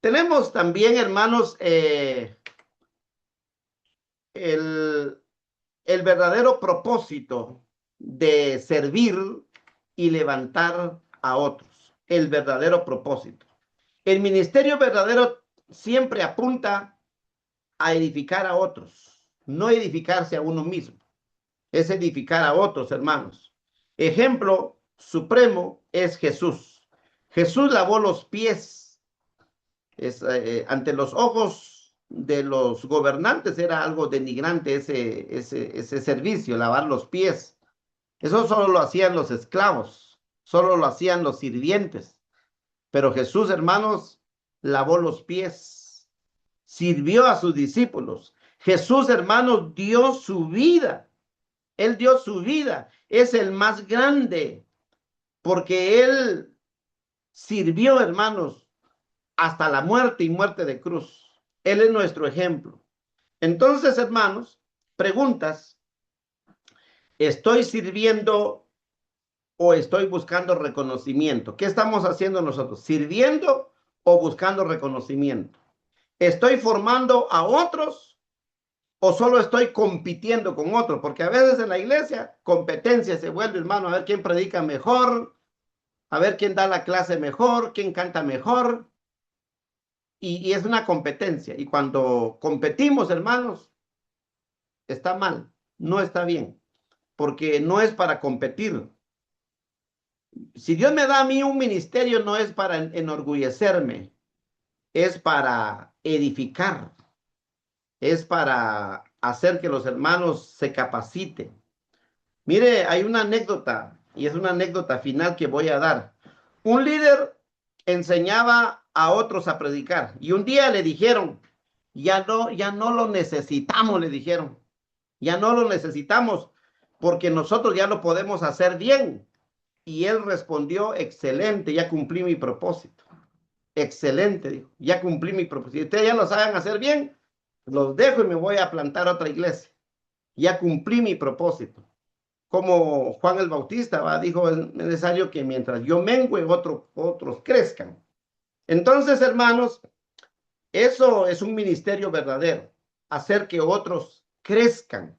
Tenemos también, hermanos, el verdadero propósito de servir y levantar a otros. El verdadero propósito. El ministerio verdadero siempre apunta a edificar a otros, no edificarse a uno mismo. Es edificar a otros, hermanos. Ejemplo supremo es Jesús. Jesús lavó los pies. Ante los ojos de los gobernantes era algo denigrante ese servicio, lavar los pies. Eso solo lo hacían los esclavos, solo lo hacían los sirvientes. Pero Jesús, hermanos, lavó los pies. sirvió a sus discípulos. Jesús, hermanos, dio su vida. Él dio su vida. Es el más grande porque él sirvió, hermanos, hasta la muerte y muerte de cruz. Él es nuestro ejemplo. Entonces, hermanos, preguntas, ¿estoy sirviendo o estoy buscando reconocimiento? ¿Qué estamos haciendo nosotros? ¿Sirviendo o buscando reconocimiento? ¿Estoy formando a otros o solo estoy compitiendo con otros? Porque a veces en la iglesia competencia se vuelve, hermano, a ver quién predica mejor, a ver quién da la clase mejor, quién canta mejor. Y es una competencia. Y cuando competimos, hermanos, está mal, no está bien, porque no es para competir. Si Dios me da a mí un ministerio, no es para enorgullecerme, es para edificar, es para hacer que los hermanos se capaciten. Mire, hay una anécdota, y es una anécdota final que voy a dar. Un líder enseñaba a otros a predicar, y un día le dijeron, ya no lo necesitamos, le dijeron, ya no lo necesitamos, porque nosotros ya lo podemos hacer bien. Y él respondió, excelente, ya cumplí mi propósito. Excelente, dijo, ya cumplí mi propósito. Si ustedes ya lo saben hacer bien, los dejo y me voy a plantar otra iglesia. Ya cumplí mi propósito. Como Juan el Bautista, ¿va? Dijo, es necesario que mientras yo mengüe, otros crezcan. Entonces, hermanos, eso es un ministerio verdadero, hacer que otros crezcan,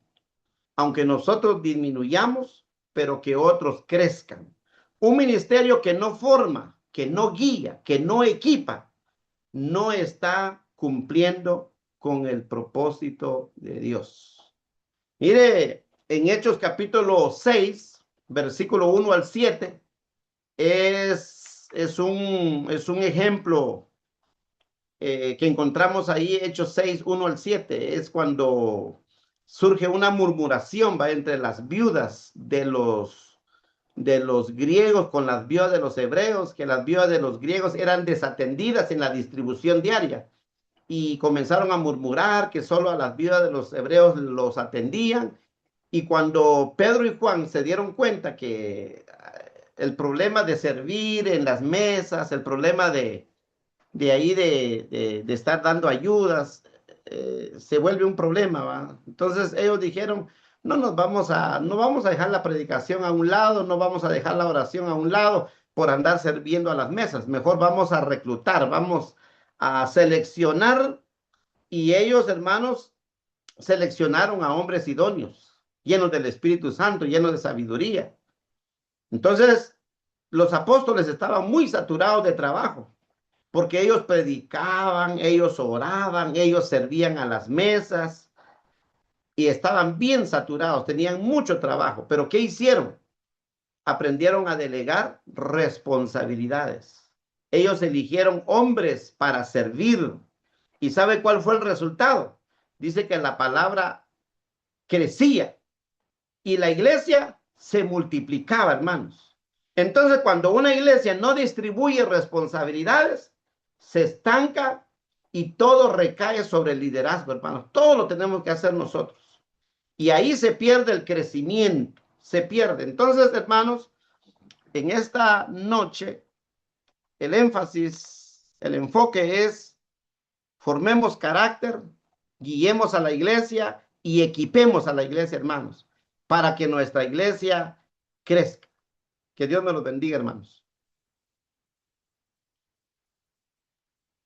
aunque nosotros disminuyamos, pero que otros crezcan. Un ministerio que no forma, que no guía, que no equipa, no está cumpliendo con el propósito de Dios. Mire, en Hechos capítulo 6, versículo 1 al 7, es un ejemplo que encontramos ahí, Hechos 6, 1 al 7, es cuando surge una murmuración, va, entre las viudas de los griegos con las viudas de los hebreos, que las viudas de los griegos eran desatendidas en la distribución diaria y comenzaron a murmurar que solo a las viudas de los hebreos los atendían. Y cuando Pedro y Juan se dieron cuenta que el problema de servir en las mesas, el problema de estar dando ayudas, se vuelve un problema, ¿va? Entonces ellos dijeron, no vamos a dejar la predicación a un lado, no vamos a dejar la oración a un lado por andar sirviendo a las mesas, mejor vamos a reclutar, vamos a seleccionar, y ellos, hermanos, seleccionaron a hombres idóneos, llenos del Espíritu Santo, llenos de sabiduría. Entonces, los apóstoles estaban muy saturados de trabajo, porque ellos predicaban, ellos oraban, ellos servían a las mesas y estaban bien saturados, tenían mucho trabajo. Pero ¿qué hicieron? Aprendieron a delegar responsabilidades. Ellos eligieron hombres para servir. ¿Y sabe cuál fue el resultado? Dice que la palabra crecía y la iglesia se multiplicaba, hermanos. Entonces, cuando una iglesia no distribuye responsabilidades, se estanca y todo recae sobre el liderazgo, hermanos. Todo lo tenemos que hacer nosotros. Y ahí se pierde el crecimiento, se pierde. Entonces, hermanos, en esta noche, el énfasis, el enfoque es: formemos carácter, guiemos a la iglesia y equipemos a la iglesia, hermanos, para que nuestra iglesia crezca. Que Dios me los bendiga, hermanos.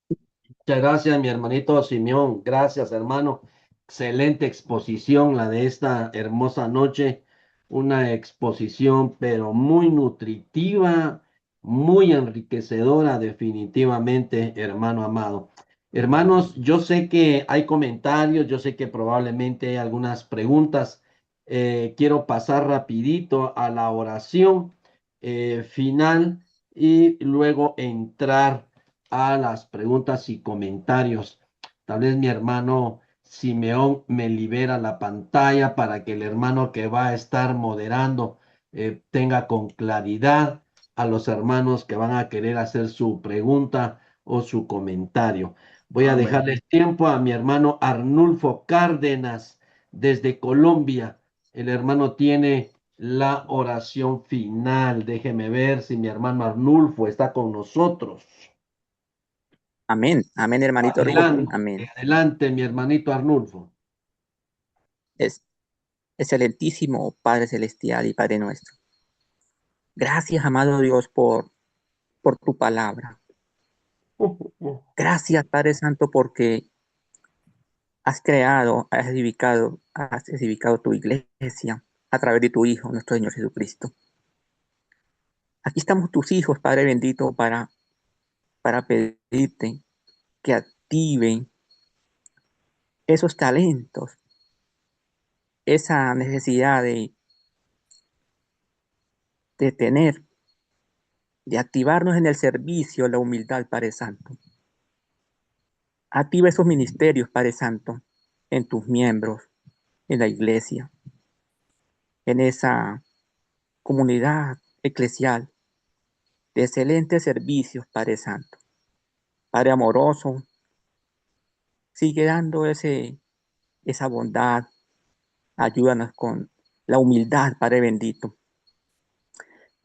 Muchas gracias, mi hermanito Simeón. Gracias, hermano. Excelente exposición la de esta hermosa noche. Una exposición, pero muy nutritiva, muy enriquecedora, definitivamente, hermano amado. Hermanos, yo sé que hay comentarios, yo sé que probablemente hay algunas preguntas. Quiero pasar rapidito a la oración final y luego entrar a las preguntas y comentarios. Tal vez mi hermano Simeón me libera la pantalla para que el hermano que va a estar moderando tenga con claridad a los hermanos que van a querer hacer su pregunta o su comentario. Voy a Amén. dejarles tiempo a mi hermano Arnulfo Cárdenas desde Colombia. El hermano tiene la oración final. Déjeme ver si mi hermano Arnulfo está con nosotros. Amén, amén, hermanito Rick, Adelante, amén. adelante, mi hermanito Arnulfo. Es excelentísimo Padre Celestial y Padre nuestro. Gracias, amado Dios, por tu palabra. Gracias, Padre Santo, porque has creado, has edificado tu iglesia a través de tu Hijo, nuestro Señor Jesucristo. Aquí estamos tus hijos, Padre bendito, para pedirte que activen esos talentos, esa necesidad de tener, de activarnos en el servicio, la humildad, Padre Santo. Activa esos ministerios, Padre Santo, en tus miembros, en la iglesia, en esa comunidad eclesial de excelentes servicios, Padre Santo. Padre amoroso, sigue dando esa bondad, ayúdanos con la humildad, Padre bendito.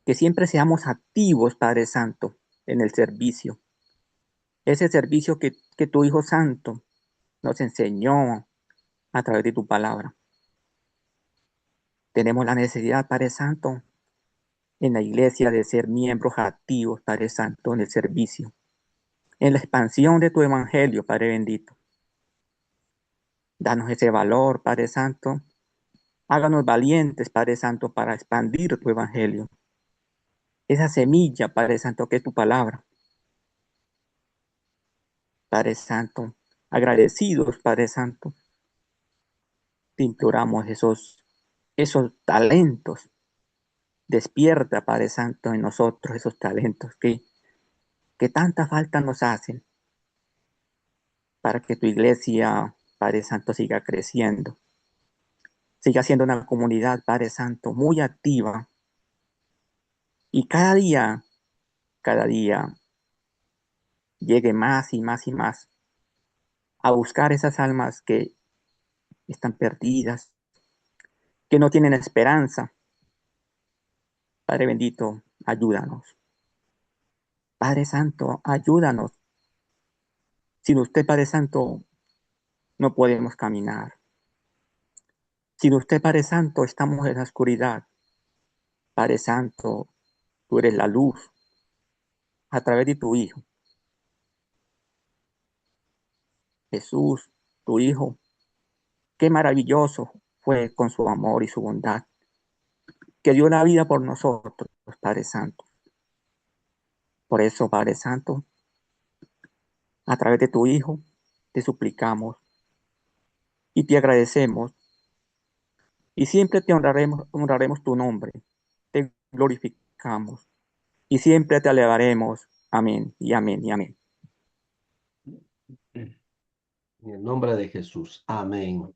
Que siempre seamos activos, Padre Santo, en el servicio. Ese servicio que tu Hijo Santo nos enseñó a través de tu palabra. Tenemos la necesidad, Padre Santo, en la iglesia de ser miembros activos, Padre Santo, en el servicio, en la expansión de tu evangelio, Padre bendito. Danos ese valor, Padre Santo. Háganos valientes, Padre Santo, para expandir tu evangelio. Esa semilla, Padre Santo, que es tu palabra. Padre Santo, agradecidos, Padre Santo, te imploramos esos talentos. Despierta, Padre Santo, en nosotros esos talentos que tanta falta nos hacen para que tu iglesia, Padre Santo, siga creciendo. Siga siendo una comunidad, Padre Santo, muy activa. Y cada día, llegue más y más y más a buscar esas almas que están perdidas, que no tienen esperanza. Padre bendito, ayúdanos. Padre Santo, ayúdanos. Sin usted, Padre Santo, no podemos caminar. Sin usted, Padre Santo, estamos en la oscuridad. Padre Santo, tú eres la luz a través de tu Hijo. Jesús, tu Hijo, qué maravilloso fue con su amor y su bondad, que dio la vida por nosotros, Padre Santo. Por eso, Padre Santo, a través de tu Hijo, te suplicamos y te agradecemos y siempre te honraremos tu nombre, te glorificamos y siempre te alabaremos. Amén y amén y amén. En el nombre de Jesús. Amén.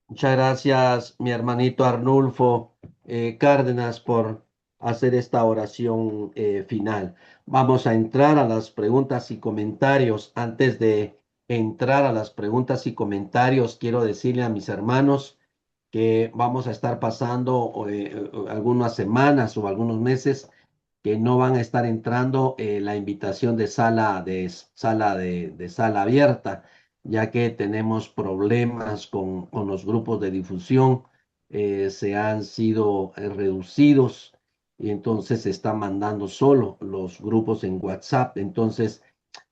Muchas gracias, mi hermanito Arnulfo Cárdenas, por hacer esta oración final. Vamos a entrar a las preguntas y comentarios. Antes de entrar a las preguntas y comentarios, quiero decirle a mis hermanos que vamos a estar pasando algunas semanas o algunos meses que no van a estar entrando la invitación de sala abierta, ya que tenemos problemas con los grupos de difusión, se han sido reducidos y entonces se están mandando solo los grupos en WhatsApp. Entonces,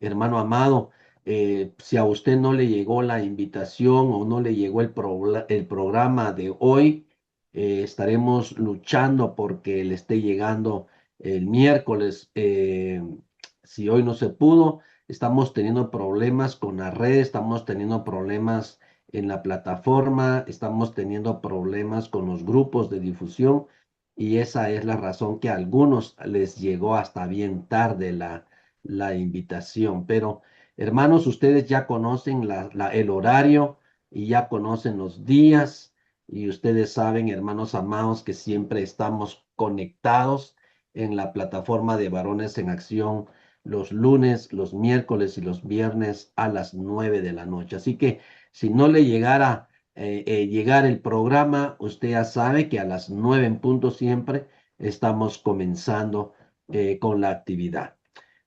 hermano amado, si a usted no le llegó la invitación o no le llegó el programa de hoy, estaremos luchando porque le esté llegando el miércoles. Si hoy no se pudo, estamos teniendo problemas con la red, estamos teniendo problemas en la plataforma, estamos teniendo problemas con los grupos de difusión y esa es la razón que a algunos les llegó hasta bien tarde la invitación. Pero hermanos, ustedes ya conocen el horario y ya conocen los días y ustedes saben, hermanos amados, que siempre estamos conectados en la plataforma de Varones en Acción los lunes, los miércoles y los viernes a las 9 de la noche. Así que si no le llegara llegar el programa, usted ya sabe que a las 9 en punto siempre estamos comenzando con la actividad.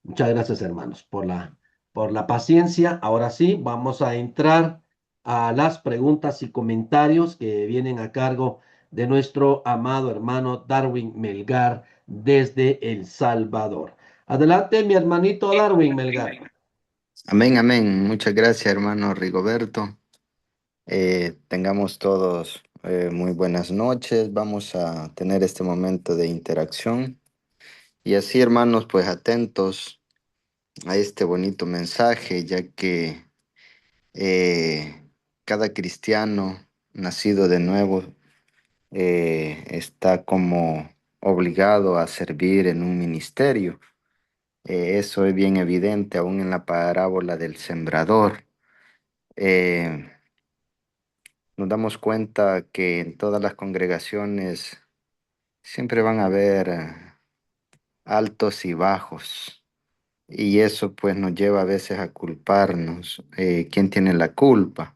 Muchas gracias, hermanos, por la paciencia. Ahora sí, vamos a entrar a las preguntas y comentarios que vienen a cargo de nuestro amado hermano Darwin Melgar desde El Salvador. Adelante, mi hermanito Darwin Melgar. Amén, amén. Muchas gracias, hermano Rigoberto. Tengamos todos muy buenas noches. Vamos a tener este momento de interacción. Y así, hermanos, pues atentos a este bonito mensaje, ya que cada cristiano nacido de nuevo está como obligado a servir en un ministerio. Eso es bien evidente aún en la parábola del sembrador. Eh, Nos damos cuenta que en todas las congregaciones siempre van a haber altos y bajos. Y eso pues nos lleva a veces a culparnos. ¿Quién tiene la culpa?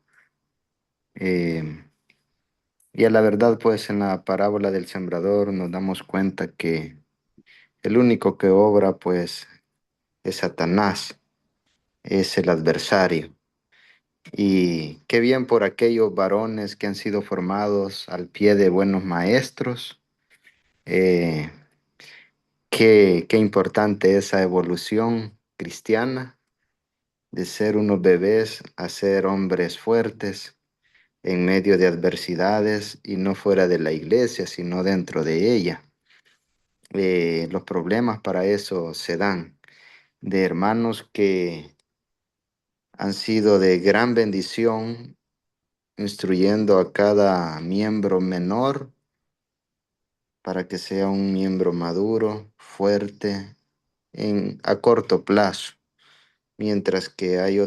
Eh, y a la verdad pues en la parábola del sembrador nos damos cuenta que el único que obra pues es Satanás, es el adversario. Y qué bien por aquellos varones que han sido formados al pie de buenos maestros. Eh, qué importante esa evolución cristiana de ser unos bebés a ser hombres fuertes en medio de adversidades y no fuera de la iglesia, sino dentro de ella. Los problemas para eso se dan de hermanos que han sido de gran bendición, instruyendo a cada miembro menor para que sea un miembro maduro, fuerte, a corto plazo, mientras que hay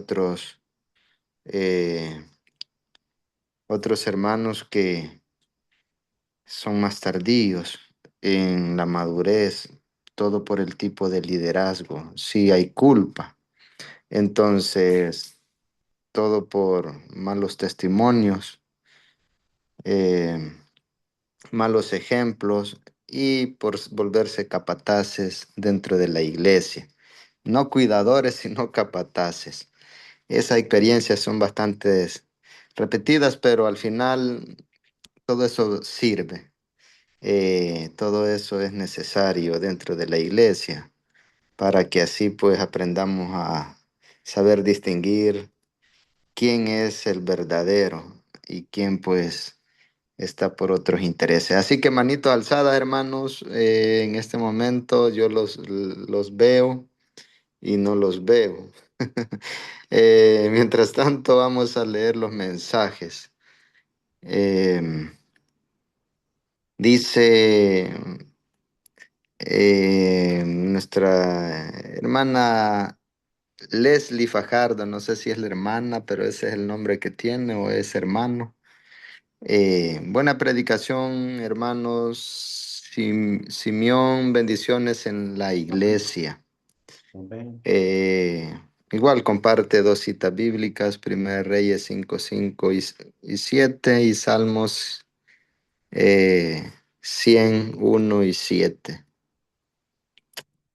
eh, otros hermanos que son más tardíos en la madurez, todo por el tipo de liderazgo. Sí hay culpa, entonces todo por malos testimonios, eh, malos ejemplos y por volverse capataces dentro de la iglesia. No cuidadores, sino capataces. Esas experiencias son bastante repetidas, pero al final todo eso sirve. Todo eso es necesario dentro de la iglesia para que así pues aprendamos a saber distinguir quién es el verdadero y quién pues está por otros intereses. Así que manito alzada, hermanos, en este momento yo los veo y no los veo. Mientras tanto, vamos a leer los mensajes. Em, Dice nuestra hermana Leslie Fajardo, no sé si es la hermana, pero ese es el nombre que tiene o es hermano. Buena predicación, hermanos. Simeón, bendiciones en la iglesia. Amén. Igual comparte dos citas bíblicas, 1 Reyes 5, 5 y 7 y Salmos 101 y 7.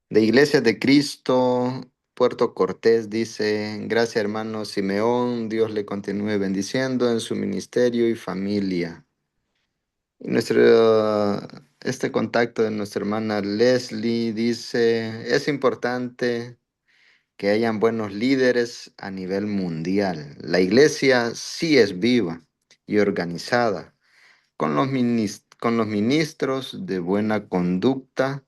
De Iglesia de Cristo, Puerto Cortés dice, gracias hermano Simeón, Dios le continúe bendiciendo en su ministerio y familia. Y este contacto de nuestra hermana Leslie dice, es importante que hayan buenos líderes a nivel mundial. La iglesia sí es viva y organizada, con los ministros de buena conducta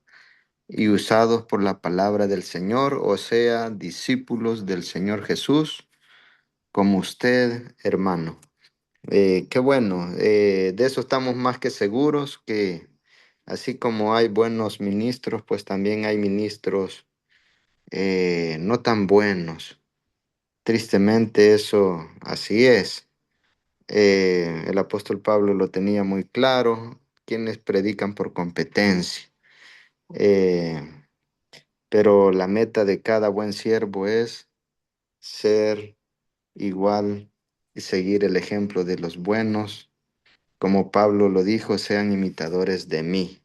y usados por la palabra del Señor, o sea, discípulos del Señor Jesús, como usted, hermano. Qué bueno, de eso estamos más que seguros, que así como hay buenos ministros, pues también hay ministros no tan buenos. Tristemente eso así es. El apóstol Pablo lo tenía muy claro, quienes predican por competencia. Eh, pero la meta de cada buen siervo es ser igual y seguir el ejemplo de los buenos. Como Pablo lo dijo, sean imitadores de mí,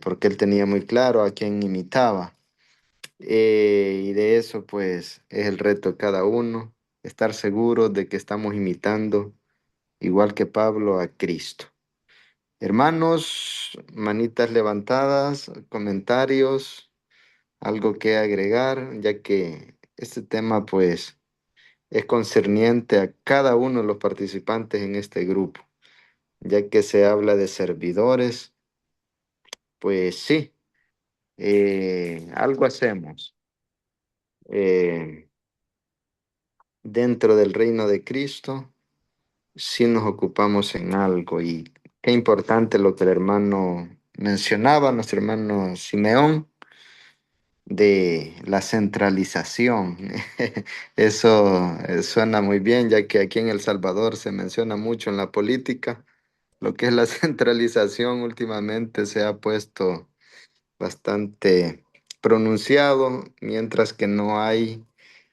porque él tenía muy claro a quién imitaba. Y de eso, pues, es el reto de cada uno, estar seguros de que estamos imitando, igual que Pablo, a Cristo. Hermanos, manitas levantadas, comentarios, algo que agregar, ya que este tema, pues, es concerniente a cada uno de los participantes en este grupo, ya que se habla de servidores, pues sí, algo hacemos dentro del reino de Cristo, si nos ocupamos en algo. Y qué importante lo que el hermano mencionaba, nuestro hermano Simeón, de la centralización. Eso suena muy bien, ya que aquí en El Salvador se menciona mucho en la política. Lo que es la centralización últimamente se ha puesto bastante pronunciado, mientras que no hay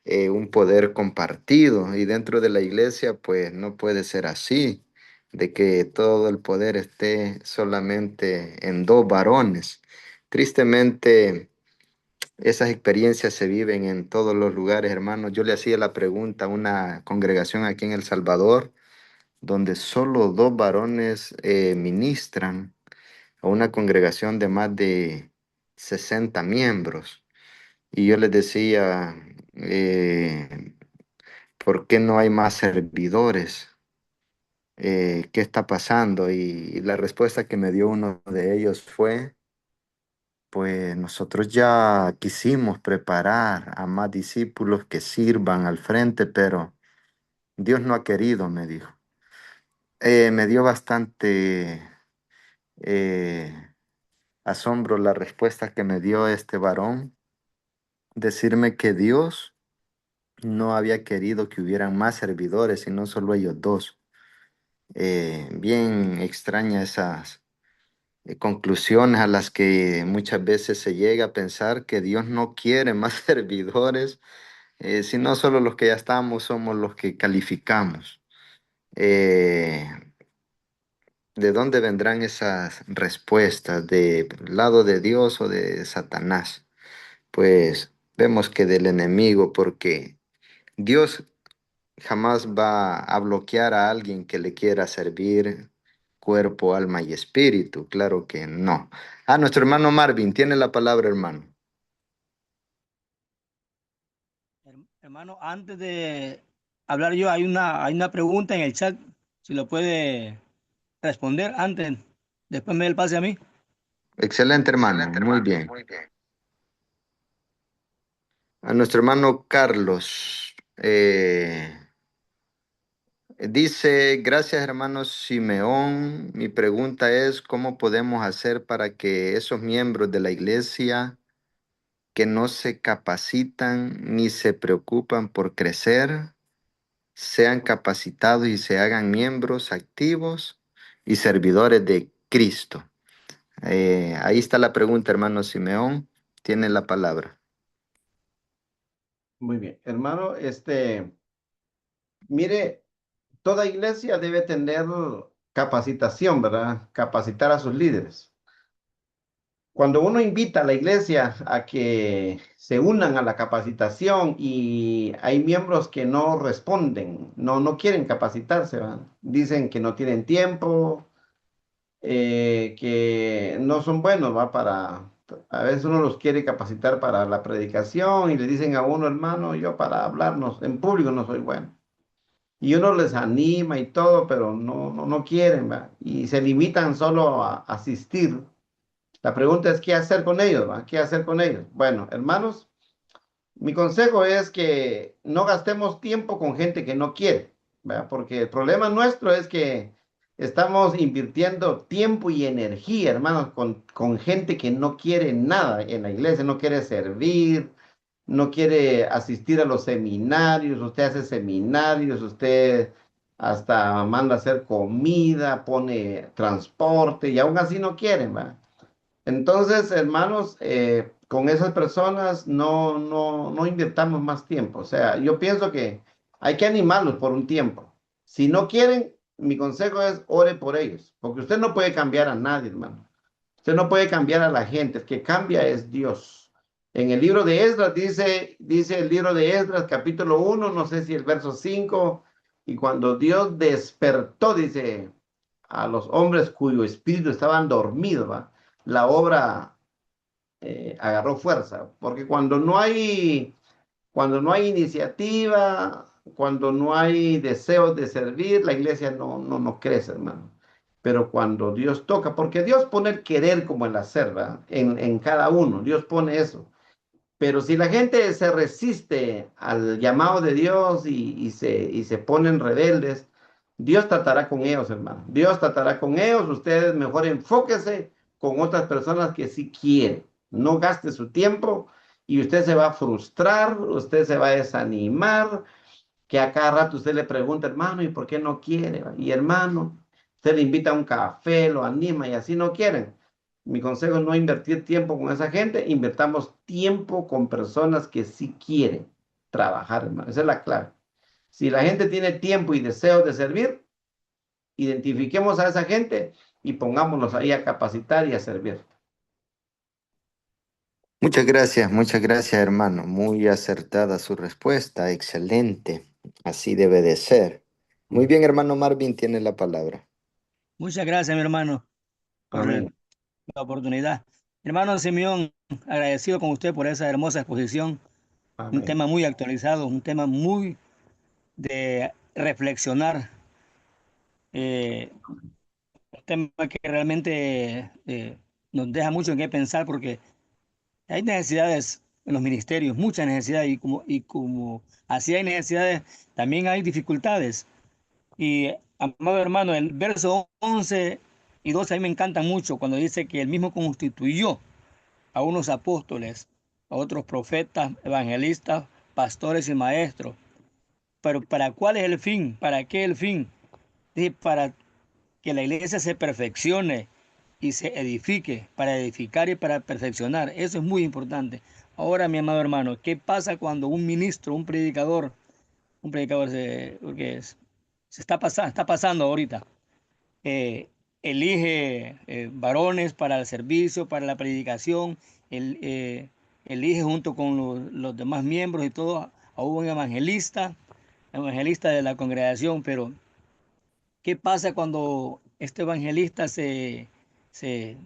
un poder compartido. Y dentro de la iglesia, pues no puede ser así, de que todo el poder esté solamente en dos varones. Tristemente, esas experiencias se viven en todos los lugares, hermanos. Yo le hacía la pregunta a una congregación aquí en El Salvador, donde solo dos varones ministran a una congregación de más de 60 miembros. Y yo les decía, ¿por qué no hay más servidores? ¿Qué está pasando? Y la respuesta que me dio uno de ellos fue, pues nosotros ya quisimos preparar a más discípulos que sirvan al frente, pero Dios no ha querido, me dijo. Me dio bastante asombro la respuesta que me dio este varón, decirme que Dios no había querido que hubieran más servidores, sino solo ellos dos. Bien extraña esas conclusiones a las que muchas veces se llega a pensar que Dios no quiere más servidores, sino solo los que ya estamos somos los que calificamos. Eh, ¿De dónde vendrán esas respuestas? ¿Del lado de Dios o de Satanás? Pues vemos que del enemigo, porque Dios jamás va a bloquear a alguien que le quiera servir cuerpo, alma y espíritu. Claro que no. Ah, nuestro hermano Marvin, tiene la palabra, hermano. Hermano, antes de hablar yo, hay una pregunta en el chat, si lo puede responder antes, después me dé el pase a mí. Excelente, hermano. Muy bien. A nuestro hermano Carlos. Dice, gracias hermano Simeón. Mi pregunta es, ¿cómo podemos hacer para que esos miembros de la iglesia que no se capacitan ni se preocupan por crecer, sean capacitados y se hagan miembros activos y servidores de Cristo? Ahí está la pregunta, hermano Simeón. Tiene la palabra. Muy bien, hermano, mire, toda iglesia debe tener capacitación, ¿verdad? Capacitar a sus líderes. Cuando uno invita a la iglesia a que se unan a la capacitación y hay miembros que no responden, no quieren capacitarse, ¿verdad? Dicen que no tienen tiempo, que no son buenos, ¿va? A veces uno los quiere capacitar para la predicación y le dicen a uno, hermano, yo para hablarnos en público no soy bueno. Y uno les anima y todo, pero no quieren, ¿va? Y se limitan solo a asistir. La pregunta es, ¿qué hacer con ellos, va? ¿Qué hacer con ellos? Bueno, hermanos, mi consejo es que no gastemos tiempo con gente que no quiere, ¿verdad? Porque el problema nuestro es que estamos invirtiendo tiempo y energía, hermanos, con gente que no quiere nada en la iglesia, no quiere servir, no quiere asistir a los seminarios. Usted hace seminarios, usted hasta manda a hacer comida, pone transporte y aún así no quieren, ¿verdad? Entonces, hermanos, con esas personas no invirtamos más tiempo. O sea, yo pienso que hay que animarlos por un tiempo. Si no quieren, mi consejo es ore por ellos, porque usted no puede cambiar a nadie, hermano. Usted no puede cambiar a la gente, el que cambia es Dios. En el libro de Esdras dice el libro de Esdras, capítulo 1, no sé si el verso 5, y cuando Dios despertó, dice, a los hombres cuyo espíritu estaban dormidos, ¿va? La obra agarró fuerza, porque cuando no hay iniciativa, cuando no hay deseos de servir, la iglesia no crece, hermano. Pero cuando Dios toca, porque Dios pone el querer como el hacer, ¿verdad? En cada uno, Dios pone eso. Pero si la gente se resiste al llamado de Dios y se ponen rebeldes, Dios tratará con ellos, hermano. Dios tratará con ellos. Ustedes mejor enfóquese con otras personas que sí quieren. No gaste su tiempo y usted se va a frustrar, usted se va a desanimar, que a cada rato usted le pregunta, hermano, ¿y por qué no quiere? Y hermano, usted le invita a un café, lo anima y así no quieren. Mi consejo es no invertir tiempo con esa gente, invertamos tiempo con personas que sí quieren trabajar, hermano. Esa es la clave. Si la gente tiene tiempo y deseo de servir, identifiquemos a esa gente y pongámonos ahí a capacitar y a servir. Muchas gracias, hermano. Muy acertada su respuesta, excelente. Así debe de ser. Muy bien, hermano Marvin, tiene la palabra. Muchas gracias, mi hermano, por Amén. la oportunidad. Hermano Simeón, agradecido con usted por esa hermosa exposición. Un Amén. tema muy actualizado, un tema muy de reflexionar. Un tema que realmente nos deja mucho en qué pensar porque hay necesidades en los ministerios, muchas necesidades y como así hay necesidades, también hay dificultades. Y, amado hermano, el verso 11 y 12 a mí me encantan mucho cuando dice que él mismo constituyó a unos apóstoles, a otros profetas, evangelistas, pastores y maestros. Pero ¿para cuál es el fin? ¿Para qué el fin? Dice, para que la iglesia se perfeccione y se edifique, para edificar y para perfeccionar. Eso es muy importante. Ahora, mi amado hermano, ¿qué pasa cuando un ministro, un predicador porque se está pasando ahorita, eh, elige varones para el servicio, para la predicación, elige junto con los demás miembros y todo a un evangelista de la congregación, pero ¿qué pasa cuando este evangelista se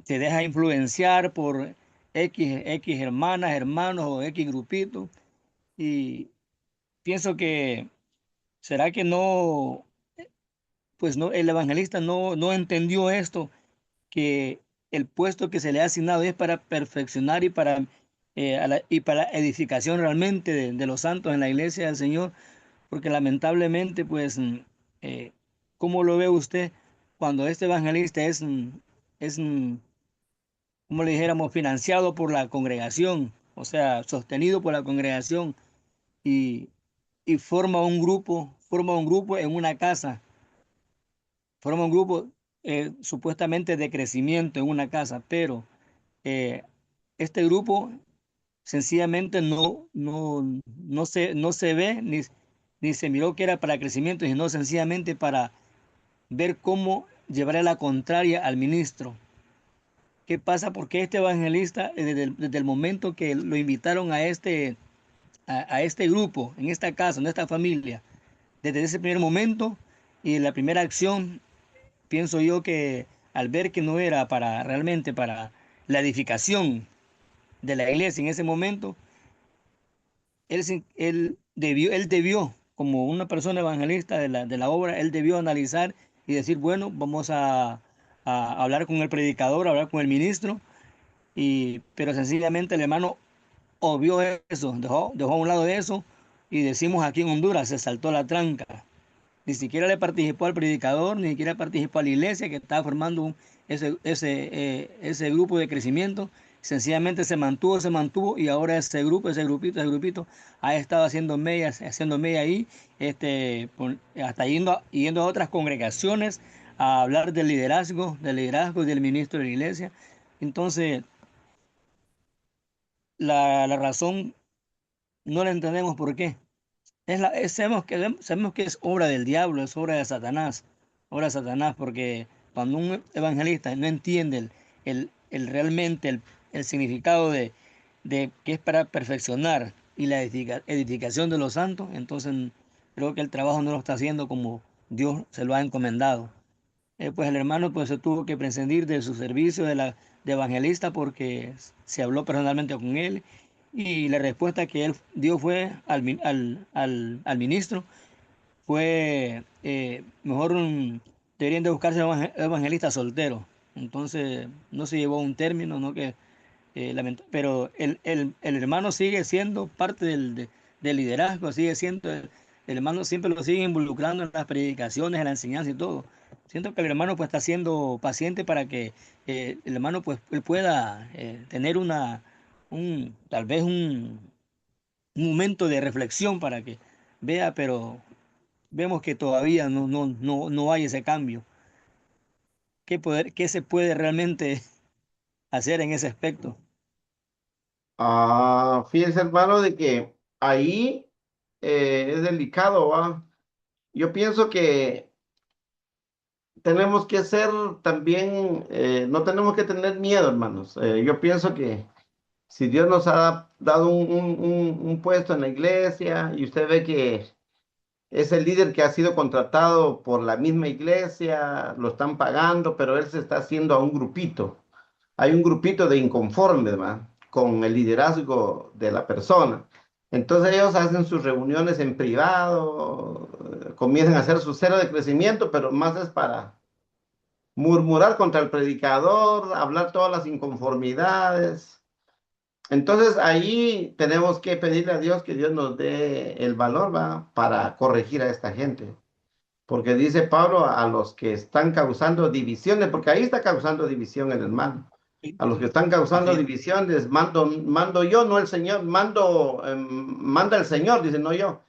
deja influenciar por X hermanas, hermanos o X grupitos? Y pienso que, ¿será que no, pues no, el evangelista no entendió esto, que el puesto que se le ha asignado es para perfeccionar y para edificación realmente de los santos en la iglesia del Señor? Porque lamentablemente, pues, ¿cómo lo ve usted cuando este evangelista es, como le dijéramos, financiado por la congregación, o sea, sostenido por la congregación y, y forma un grupo en una casa, forma un grupo supuestamente de crecimiento en una casa, pero eh, este grupo sencillamente no se ve ni se miró que era para crecimiento, sino sencillamente para ver cómo llevarle la contraria al ministro. ¿Qué pasa? Porque este evangelista, desde el momento que lo invitaron a este grupo, en esta casa, en esta familia, desde ese primer momento y la primera acción, pienso yo que al ver que no era para realmente para la edificación de la iglesia en ese momento, él debió, como una persona evangelista de la obra, él debió analizar y decir, bueno, vamos a hablar con el predicador, hablar con el ministro, pero sencillamente el hermano obvió eso, dejó a un lado de eso, y decimos aquí en Honduras, se saltó la tranca. Ni siquiera le participó al predicador, ni siquiera participó a la iglesia que estaba formando ese grupo de crecimiento. Sencillamente se mantuvo y ahora ese grupito ha estado haciendo mella ahí, hasta yendo a otras congregaciones a hablar del liderazgo y del ministro de la iglesia. Entonces, la razón no la entendemos por qué. Sabemos que es obra del diablo, es obra de Satanás, porque cuando un evangelista no entiende realmente el significado de que es para perfeccionar y la edificación de los santos, entonces creo que el trabajo no lo está haciendo como Dios se lo ha encomendado. Pues el hermano pues se tuvo que prescindir de su servicio de evangelista porque se habló personalmente con él y la respuesta que él dio fue al ministro fue mejor deberían de buscarse evangelistas solteros. Entonces no se llevó a un término, ¿no? Pero el hermano sigue siendo parte del liderazgo, sigue siendo el hermano siempre lo sigue involucrando en las predicaciones, en la enseñanza y todo. Siento que el hermano pues está siendo paciente para que el hermano pues él pueda tener tal vez un momento de reflexión para que vea, pero vemos que todavía no hay ese cambio. ¿Qué se puede realmente hacer en ese aspecto? Fíjense, hermano, de que ahí es delicado, ¿va? Yo pienso que tenemos que ser también, no tenemos que tener miedo, hermanos. Yo pienso que si Dios nos ha dado un puesto en la iglesia y usted ve que es el líder que ha sido contratado por la misma iglesia, lo están pagando, pero él se está haciendo a un grupito. Hay un grupito de inconformes, ¿va? Con el liderazgo de la persona. Entonces ellos hacen sus reuniones en privado, comienzan a hacer su cero de crecimiento, pero más es para murmurar contra el predicador, hablar todas las inconformidades. Entonces ahí tenemos que pedirle a Dios que Dios nos dé el valor, ¿va? Para corregir a esta gente. Porque dice Pablo a los que están causando divisiones, porque ahí está causando división el hermano. A los que están causando Así es. divisiones, mando yo, no el Señor, manda el Señor, dice, no yo,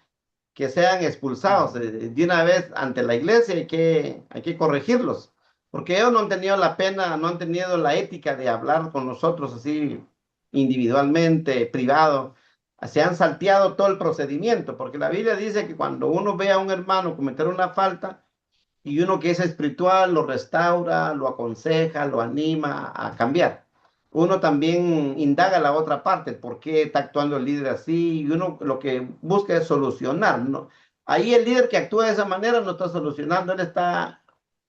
que sean expulsados de una vez ante la iglesia, hay que corregirlos, porque ellos no han tenido la pena, no han tenido la ética de hablar con nosotros así individualmente, privado, se han salteado todo el procedimiento, porque la Biblia dice que cuando uno ve a un hermano cometer una falta, y uno que es espiritual lo restaura, lo aconseja, lo anima a cambiar. Uno también indaga la otra parte, por qué está actuando el líder así, y uno lo que busca es solucionar, ¿no? Ahí el líder que actúa de esa manera no está solucionando, él está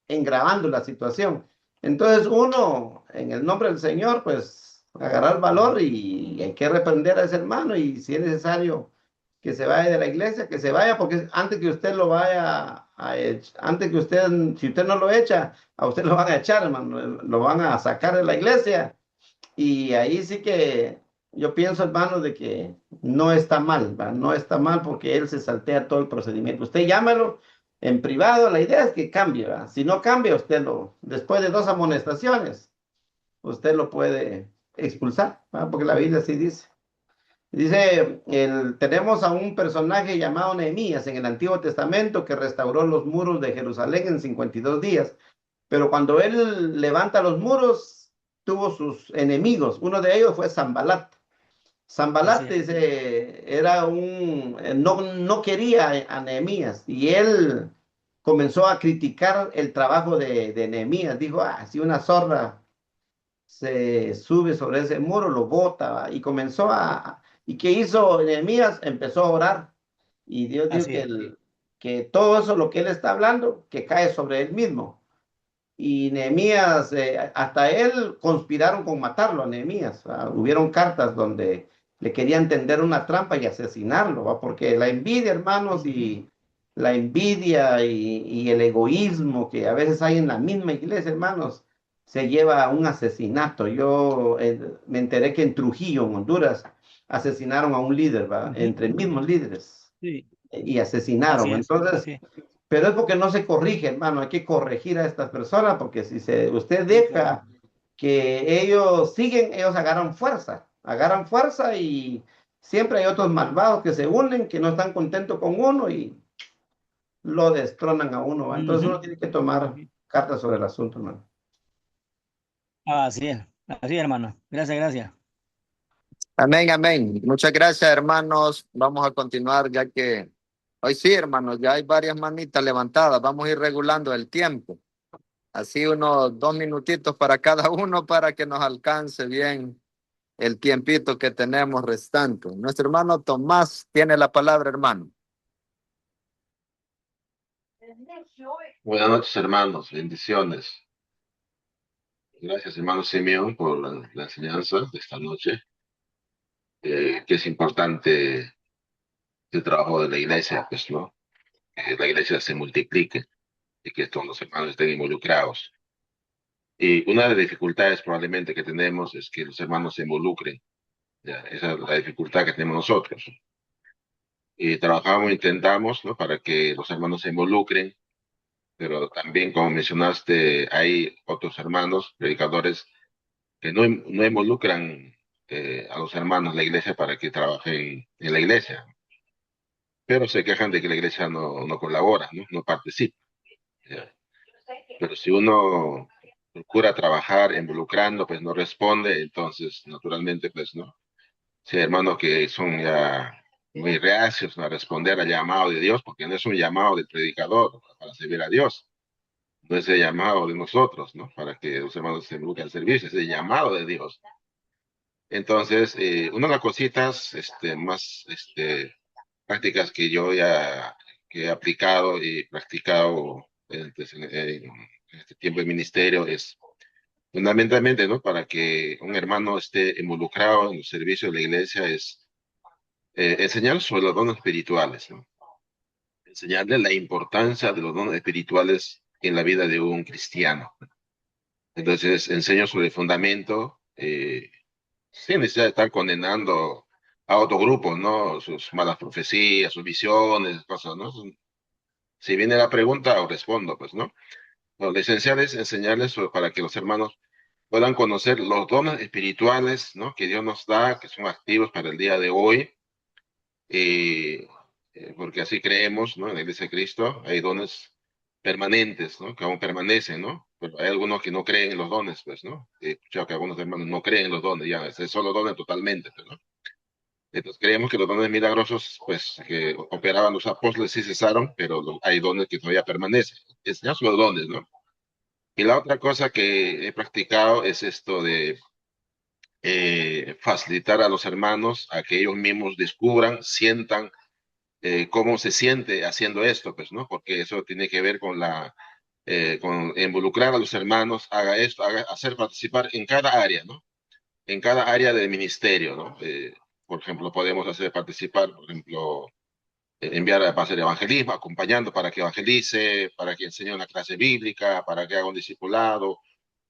engravando la situación. Entonces uno, en el nombre del Señor, pues agarrar valor y hay que reprender a ese hermano y si es necesario que se vaya de la iglesia, que se vaya, porque antes que usted lo vaya antes que usted, si usted no lo echa, a usted lo van a echar, hermano, lo van a sacar de la iglesia. Y ahí sí que yo pienso, hermano, de que no está mal, ¿va? No está mal porque él se saltea todo el procedimiento. Usted llámalo en privado, la idea es que cambie, ¿va? Si no cambia, después de 2 amonestaciones, usted lo puede expulsar, ¿va? Porque la Biblia sí dice. Dice, tenemos a un personaje llamado Nehemías en el Antiguo Testamento que restauró los muros de Jerusalén en 52 días. Pero cuando él levanta los muros, tuvo sus enemigos. Uno de ellos fue Sanbalat. Sanbalat dice, no quería a Nehemías y él comenzó a criticar el trabajo de Nehemías. Dijo, si una zorra se sube sobre ese muro, lo bota, ¿va? Y comenzó ¿y qué hizo Nehemías? Empezó a orar. Y Dios dijo Así es. que todo eso, lo que él está hablando, que cae sobre él mismo. Y Nehemías, hasta él conspiraron con matarlo a Nehemías. Hubieron cartas donde le querían tender una trampa y asesinarlo, ¿va? Porque la envidia, hermanos, y la envidia y el egoísmo que a veces hay en la misma iglesia, hermanos, se lleva a un asesinato. Yo me enteré que en Trujillo, en Honduras, asesinaron a un líder, ¿va? Entre mismos líderes Sí, y así asesinaron. es, Entonces, así es. pero es porque no se corrige, hermano. Hay que corregir a estas personas porque si usted Sí, claro. deja que ellos siguen, ellos agarran fuerza y siempre hay otros malvados que se unen, que no están contentos con uno y lo destronan a uno, ¿va? Entonces Ujú. uno tiene que tomar cartas sobre el asunto, hermano. Así es, hermano. Gracias, gracias. Amén, amén. Muchas gracias, hermanos. Vamos a continuar ya que hoy sí, hermanos, ya hay varias manitas levantadas. Vamos a ir regulando el tiempo. Así unos 2 minutitos para cada uno para que nos alcance bien el tiempito que tenemos restante. Nuestro hermano Tomás tiene la palabra, hermano. Buenas noches, hermanos. Bendiciones. Gracias, hermano Simeón, por la enseñanza de esta noche, que es importante el trabajo de la iglesia, pues, ¿no? Que la iglesia se multiplique y que todos los hermanos estén involucrados. Y una de las dificultades probablemente que tenemos es que los hermanos se involucren. Ya, esa es la dificultad que tenemos nosotros. Y trabajamos, intentamos, ¿no? Para que los hermanos se involucren, pero también, como mencionaste, hay otros hermanos, predicadores, que no involucran a los hermanos de la iglesia para que trabajen en la iglesia, pero se quejan de que la iglesia no colabora, no participa. ¿Ya? Pero si uno procura trabajar involucrando, pues no responde, entonces naturalmente, pues no. Si hay hermanos que son ya muy reacios a responder al llamado de Dios, porque no es un llamado del predicador para servir a Dios, no es el llamado de nosotros, ¿no? Para que los hermanos se involucren al servicio, es el llamado de Dios. Entonces, una de las cositas más prácticas que yo ya que he aplicado y practicado en este tiempo de ministerio es fundamentalmente, ¿no? Para que un hermano esté involucrado en el servicio de la iglesia es enseñar sobre los dones espirituales, ¿no? Enseñarle la importancia de los dones espirituales en la vida de un cristiano. Entonces, enseño sobre el fundamento. Sin necesidad de estar condenando a otro grupo, ¿no? Sus malas profecías, sus visiones, cosas, ¿no? Si viene la pregunta, os respondo, pues, ¿no? Lo esencial es enseñarles para que los hermanos puedan conocer los dones espirituales, ¿no? Que Dios nos da, que son activos para el día de hoy, eh, porque así creemos, ¿no? En la Iglesia de Cristo hay dones permanentes, ¿no? Que aún permanecen, ¿no? Pero hay algunos que no creen en los dones, pues, ¿no? He escuchado que algunos hermanos no creen en los dones, ya, es solo dones totalmente, pues, ¿no? Entonces creemos que los dones milagrosos, pues, que operaban los apóstoles sí cesaron, pero hay dones que todavía permanecen. Enseñar los dones, ¿no? Y la otra cosa que he practicado es esto de facilitar a los hermanos a que ellos mismos descubran, sientan cómo se siente haciendo esto, pues, ¿no? Porque eso tiene que ver con involucrar a los hermanos, haga esto, hacer participar en cada área, ¿no? En cada área del ministerio, ¿no? Por ejemplo, podemos hacer participar, por ejemplo, enviar a hacer evangelismo, acompañando para que evangelice, para que enseñe una clase bíblica, para que haga un discipulado,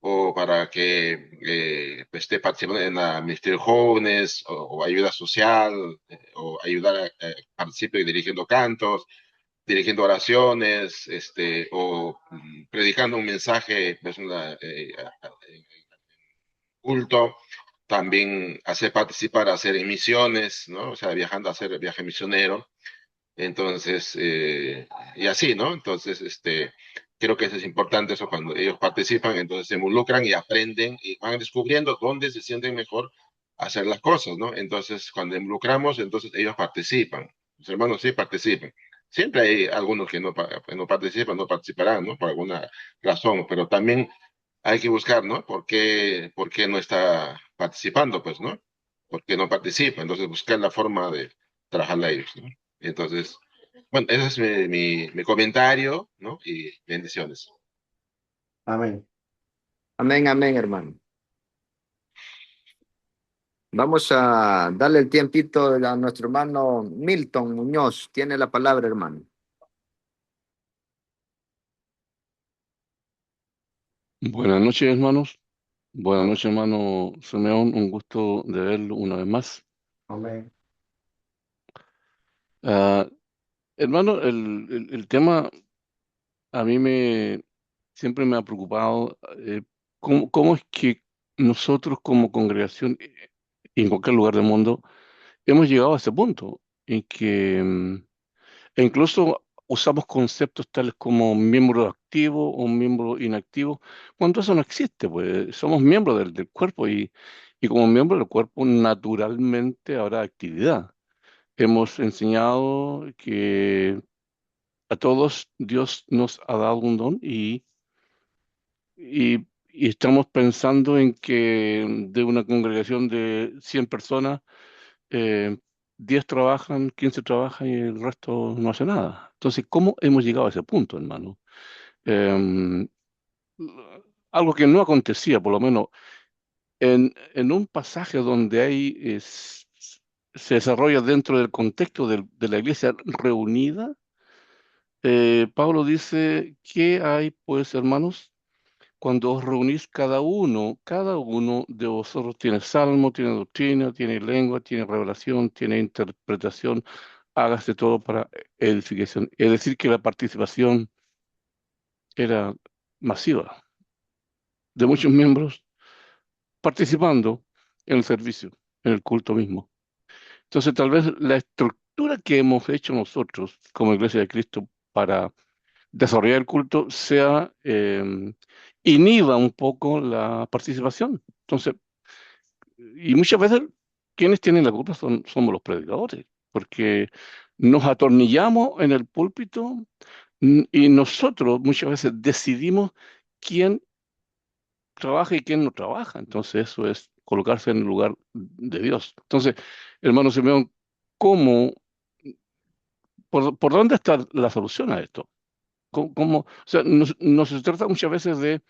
o para que pues, esté participando en la ministerio de jóvenes, o ayuda social, o ayudar a participe dirigiendo cantos, dirigiendo oraciones, o predicando un mensaje, pues, culto, también hacer participar, hacer misiones, ¿no? O sea, viajando a hacer viaje misionero. Entonces, y así, ¿no? Entonces, creo que eso es importante, eso cuando ellos participan, entonces se involucran y aprenden y van descubriendo dónde se sienten mejor hacer las cosas, ¿no? Entonces, cuando involucramos, entonces ellos participan. Los hermanos sí participan. Siempre hay algunos que no participan, no participarán, ¿no? Por alguna razón, pero también hay que buscar, ¿no? Por qué no está participando, pues, ¿no? ¿Por qué no participa? Entonces, buscar la forma de trabajar a ellos, ¿no? Entonces, bueno, ese es mi comentario, ¿no? Y bendiciones. Amén. Amén, amén, hermano. Vamos a darle el tiempito a nuestro hermano Milton Muñoz. Tiene la palabra, hermano. Buenas noches, hermanos. Buenas noches, hermano Simeón. Un gusto de verlo una vez más. Amén. Ah, hermano, el tema a mí siempre me ha preocupado. ¿Cómo es que nosotros como congregación, en cualquier lugar del mundo, hemos llegado a ese punto en que, e incluso usamos conceptos tales como miembro activo o miembro inactivo, cuando eso no existe, pues somos miembros del cuerpo y como miembro del cuerpo naturalmente habrá actividad. Hemos enseñado que a todos Dios nos ha dado un don y estamos pensando en que de una congregación de 100 personas, eh, 10 trabajan, 15 trabajan y el resto no hace nada. Entonces, ¿cómo hemos llegado a ese punto, hermano? Em, Algo que no acontecía, por lo menos en un pasaje donde se desarrolla dentro del contexto de la iglesia reunida. Pablo dice: ¿qué hay, pues, hermanos? Cuando os reunís cada uno de vosotros tiene salmo, tiene doctrina, tiene lengua, tiene revelación, tiene interpretación, hágase todo para edificación. Es decir, que la participación era masiva, de muchos miembros participando en el servicio, en el culto mismo. Entonces, tal vez la estructura que hemos hecho nosotros como Iglesia de Cristo para desarrollar el culto inhiba un poco la participación. Entonces, y muchas veces quienes tienen la culpa somos los predicadores, porque nos atornillamos en el púlpito y nosotros muchas veces decidimos quién trabaja y quién no trabaja. Entonces, eso es colocarse en el lugar de Dios. Entonces, hermano Simeón, ¿cómo, por dónde está la solución a esto? O sea, no se trata muchas veces de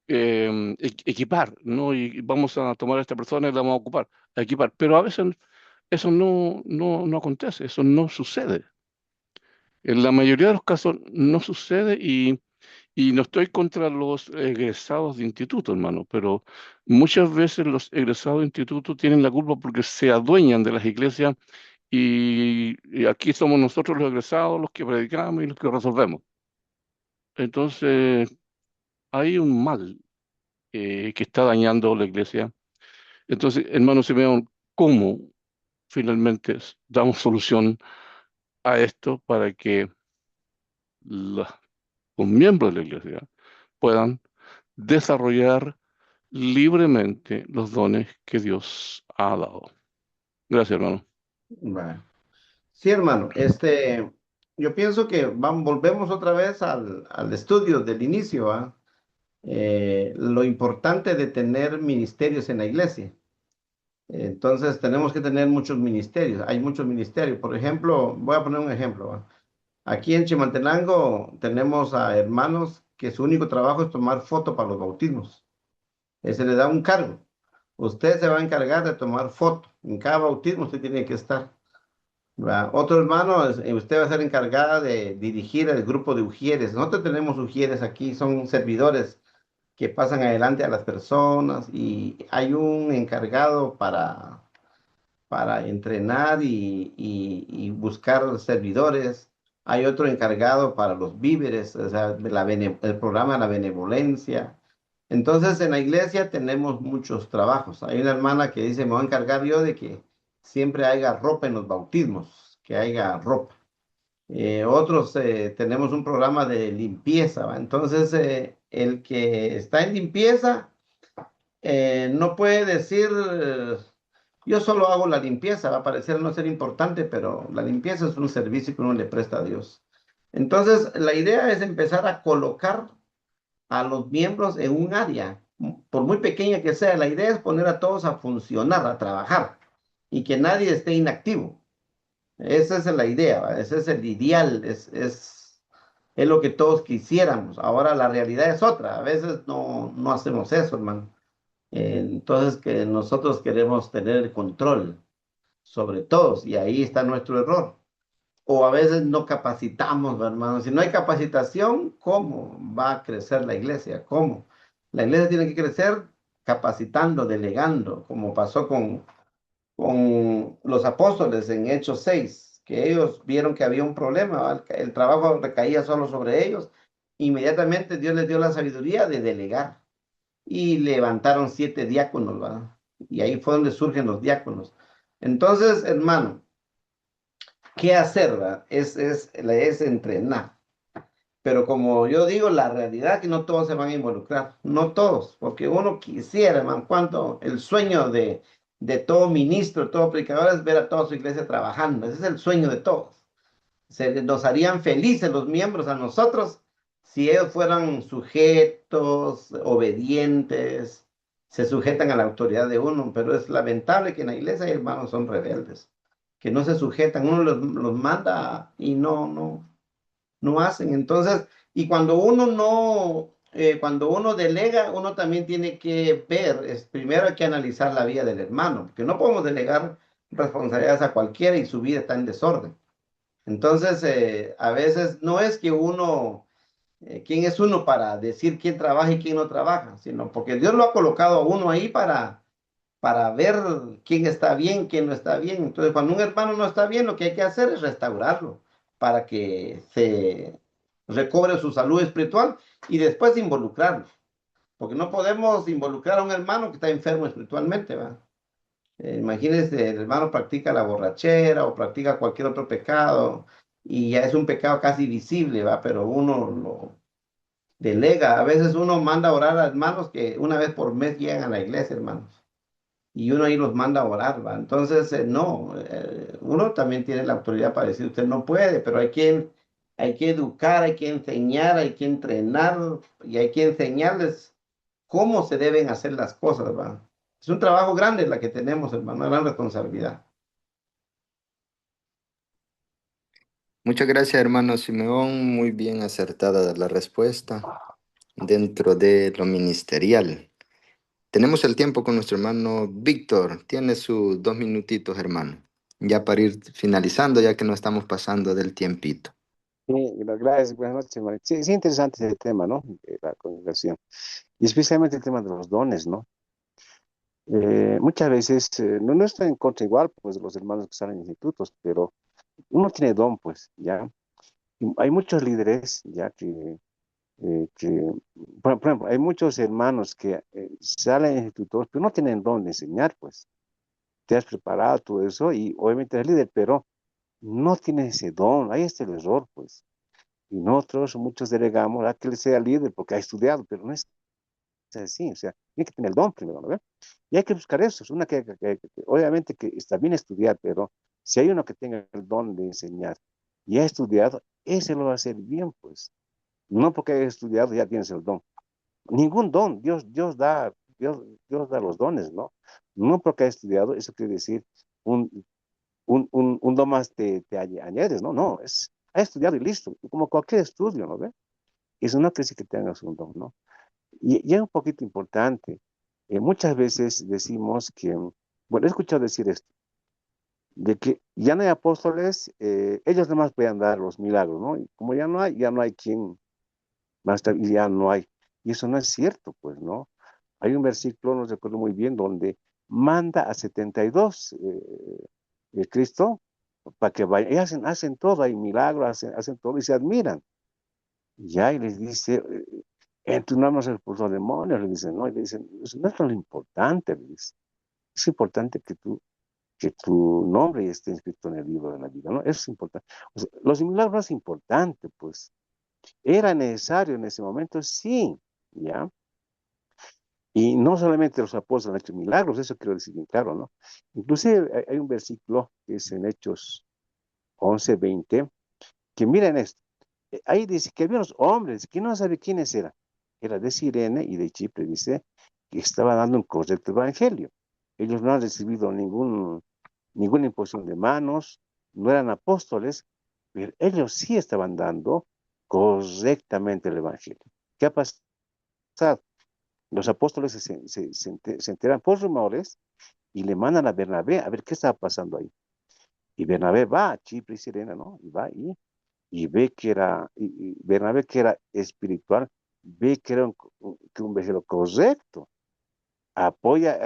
equipar, ¿no? Y vamos a tomar a esta persona y la vamos a ocupar, a equipar. Pero a veces eso no acontece, eso no sucede. En la mayoría de los casos no sucede y no estoy contra los egresados de instituto, hermano, pero muchas veces los egresados de instituto tienen la culpa porque se adueñan de las iglesias y aquí somos nosotros los egresados los que predicamos y los que resolvemos. Entonces, hay un mal que está dañando la iglesia. Entonces, hermano Simeón, ¿cómo finalmente damos solución a esto para que los miembros de la iglesia puedan desarrollar libremente los dones que Dios ha dado? Gracias, hermano. Bueno. Sí, hermano, yo pienso que volvemos otra vez al estudio del inicio, ¿ah? Lo importante de tener ministerios en la iglesia. Entonces, tenemos que tener muchos ministerios. Hay muchos ministerios. Por ejemplo, voy a poner un ejemplo, ¿ah? Aquí en Chimaltenango tenemos a hermanos que su único trabajo es tomar foto para los bautismos. Se le da un cargo. Usted se va a encargar de tomar foto. En cada bautismo usted tiene que estar. ¿Va? Otro hermano, usted va a ser encargada de dirigir el grupo de ujieres. Nosotros tenemos ujieres aquí, son servidores que pasan adelante a las personas y hay un encargado para entrenar y buscar servidores. Hay otro encargado para los víveres, o sea, el programa de la benevolencia. Entonces, en la iglesia tenemos muchos trabajos. Hay una hermana que dice: me voy a encargar yo de que siempre haya ropa en los bautismos, que haya ropa. Otros tenemos un programa de limpieza, ¿va? Entonces, el que está en limpieza no puede decir: yo solo hago la limpieza. Va a parecer no ser importante, pero la limpieza es un servicio que uno le presta a Dios. Entonces, la idea es empezar a colocar a los miembros en un área, por muy pequeña que sea. La idea es poner a todos a funcionar, a trabajar, y que nadie esté inactivo. Esa es la idea, ¿va? Ese es el ideal, es lo que todos quisiéramos. Ahora la realidad es otra. A veces no hacemos eso, hermano. Entonces, que nosotros queremos tener el control sobre todos, y ahí está nuestro error. O a veces no capacitamos, hermano. Si no hay capacitación, ¿cómo va a crecer la iglesia? ¿Cómo? La iglesia tiene que crecer capacitando, delegando, como pasó con los apóstoles en Hechos 6, que ellos vieron que había un problema, ¿va? El trabajo recaía solo sobre ellos. Inmediatamente Dios les dio la sabiduría de delegar y levantaron 7 diáconos, ¿va? Y ahí fue donde surgen los diáconos. Entonces, hermano, qué hacer, ¿verdad? Es entrenar. Pero como yo digo, la realidad es que no todos se van a involucrar, no todos, porque uno quisiera, hermano, cuánto el sueño de todo ministro, todo predicador es ver a toda su iglesia trabajando. Ese es el sueño de todos. Nos harían felices los miembros a nosotros si ellos fueran sujetos, obedientes, se sujetan a la autoridad de uno, pero es lamentable que en la iglesia hay hermanos son rebeldes, que no se sujetan, uno los manda y no hacen. Entonces, y cuando uno delega, uno también tiene que ver, primero hay que analizar la vida del hermano, porque no podemos delegar responsabilidades a cualquiera y su vida está en desorden. Entonces, a veces no es que quién es uno para decir quién trabaja y quién no trabaja, sino porque Dios lo ha colocado a uno ahí para ver quién está bien, quién no está bien. Entonces, cuando un hermano no está bien, lo que hay que hacer es restaurarlo para que se recobre su salud espiritual y después involucrarlo. Porque no podemos involucrar a un hermano que está enfermo espiritualmente, ¿va? Imagínense, el hermano practica la borrachera o practica cualquier otro pecado y ya es un pecado casi visible, ¿va? Pero uno lo delega. A veces uno manda a orar a hermanos que una vez por mes llegan a la iglesia, hermanos. Y uno ahí los manda a orar, ¿va? Entonces, no, uno también tiene la autoridad para decir, usted no puede, pero hay que educar, hay que enseñar, hay que entrenar y hay que enseñarles cómo se deben hacer las cosas, ¿va? Es un trabajo grande la que tenemos, hermano, una gran responsabilidad. Muchas gracias, hermano Simeón. Muy bien acertada la respuesta dentro de lo ministerial. Tenemos el tiempo con nuestro hermano Víctor. Tiene sus 2 minutitos, hermano. Ya para ir finalizando, ya que no estamos pasando del tiempito. Sí, gracias, buenas noches, hermano. Sí, sí, interesante ese tema, ¿no? De la congregación. Y especialmente el tema de los dones, ¿no? Muchas veces, no estoy en contra igual, pues, de los hermanos que salen en institutos, pero uno tiene don, pues, ¿ya? Y hay muchos líderes, ya, por ejemplo, hay muchos hermanos que salen en institutos, pero no tienen don de enseñar, pues. Te has preparado todo eso y obviamente eres líder, pero no tienes ese don. Ahí está el error, pues. Y nosotros, muchos delegamos a que él sea líder porque ha estudiado, pero no es así. O sea, tiene que tener el don primero, ¿no? Y hay que buscar eso. Es una obviamente que está bien estudiar, pero si hay uno que tenga el don de enseñar y ha estudiado, ese lo va a hacer bien, pues. No porque haya estudiado ya tienes el don. Ningún don. Dios da los dones, ¿no? No porque haya estudiado, eso quiere decir un, un don más te añades, ¿no? No, ha estudiado y listo, como cualquier estudio, ¿no ve? Eso no quiere decir que tengas un don, ¿no? Y es un poquito importante. Muchas veces decimos que, bueno, he escuchado decir esto, de que ya no hay apóstoles, ellos nomás pueden dar los milagros, ¿no? Y como ya no hay quien más, y ya no hay. Y eso no es cierto, pues, ¿no? Hay un versículo, no recuerdo muy bien, donde manda a 72 Cristo para que vayan, y hacen todo, hay milagros, hacen todo y se admiran. Ya, y les dice, en tu nombre se expulsó demonios, le dicen, ¿no? Y le dicen, eso no es lo importante, le dice. Es importante que tu nombre esté inscrito en el libro de la vida, ¿no? Eso es importante. O sea, los milagros no es importante, pues. ¿Era necesario en ese momento? Sí, ¿ya? Y no solamente los apóstoles han hecho milagros, eso quiero decir bien claro, ¿no? Inclusive hay un versículo que es en Hechos 11:20, que miren esto. Ahí dice que había unos hombres que no sabe quiénes eran. Era de Cirene y de Chipre, dice, que estaba dando un correcto evangelio. Ellos no han recibido ninguna imposición de manos, no eran apóstoles, pero ellos sí estaban dando correctamente el evangelio. ¿Qué ha pasado? Los apóstoles se enteran por rumores y le mandan a Bernabé a ver qué estaba pasando ahí. Y Bernabé va a Chipre y Sirena, ¿no? Y va y ve que y Bernabé que era espiritual, ve que era un viajero correcto, apoya,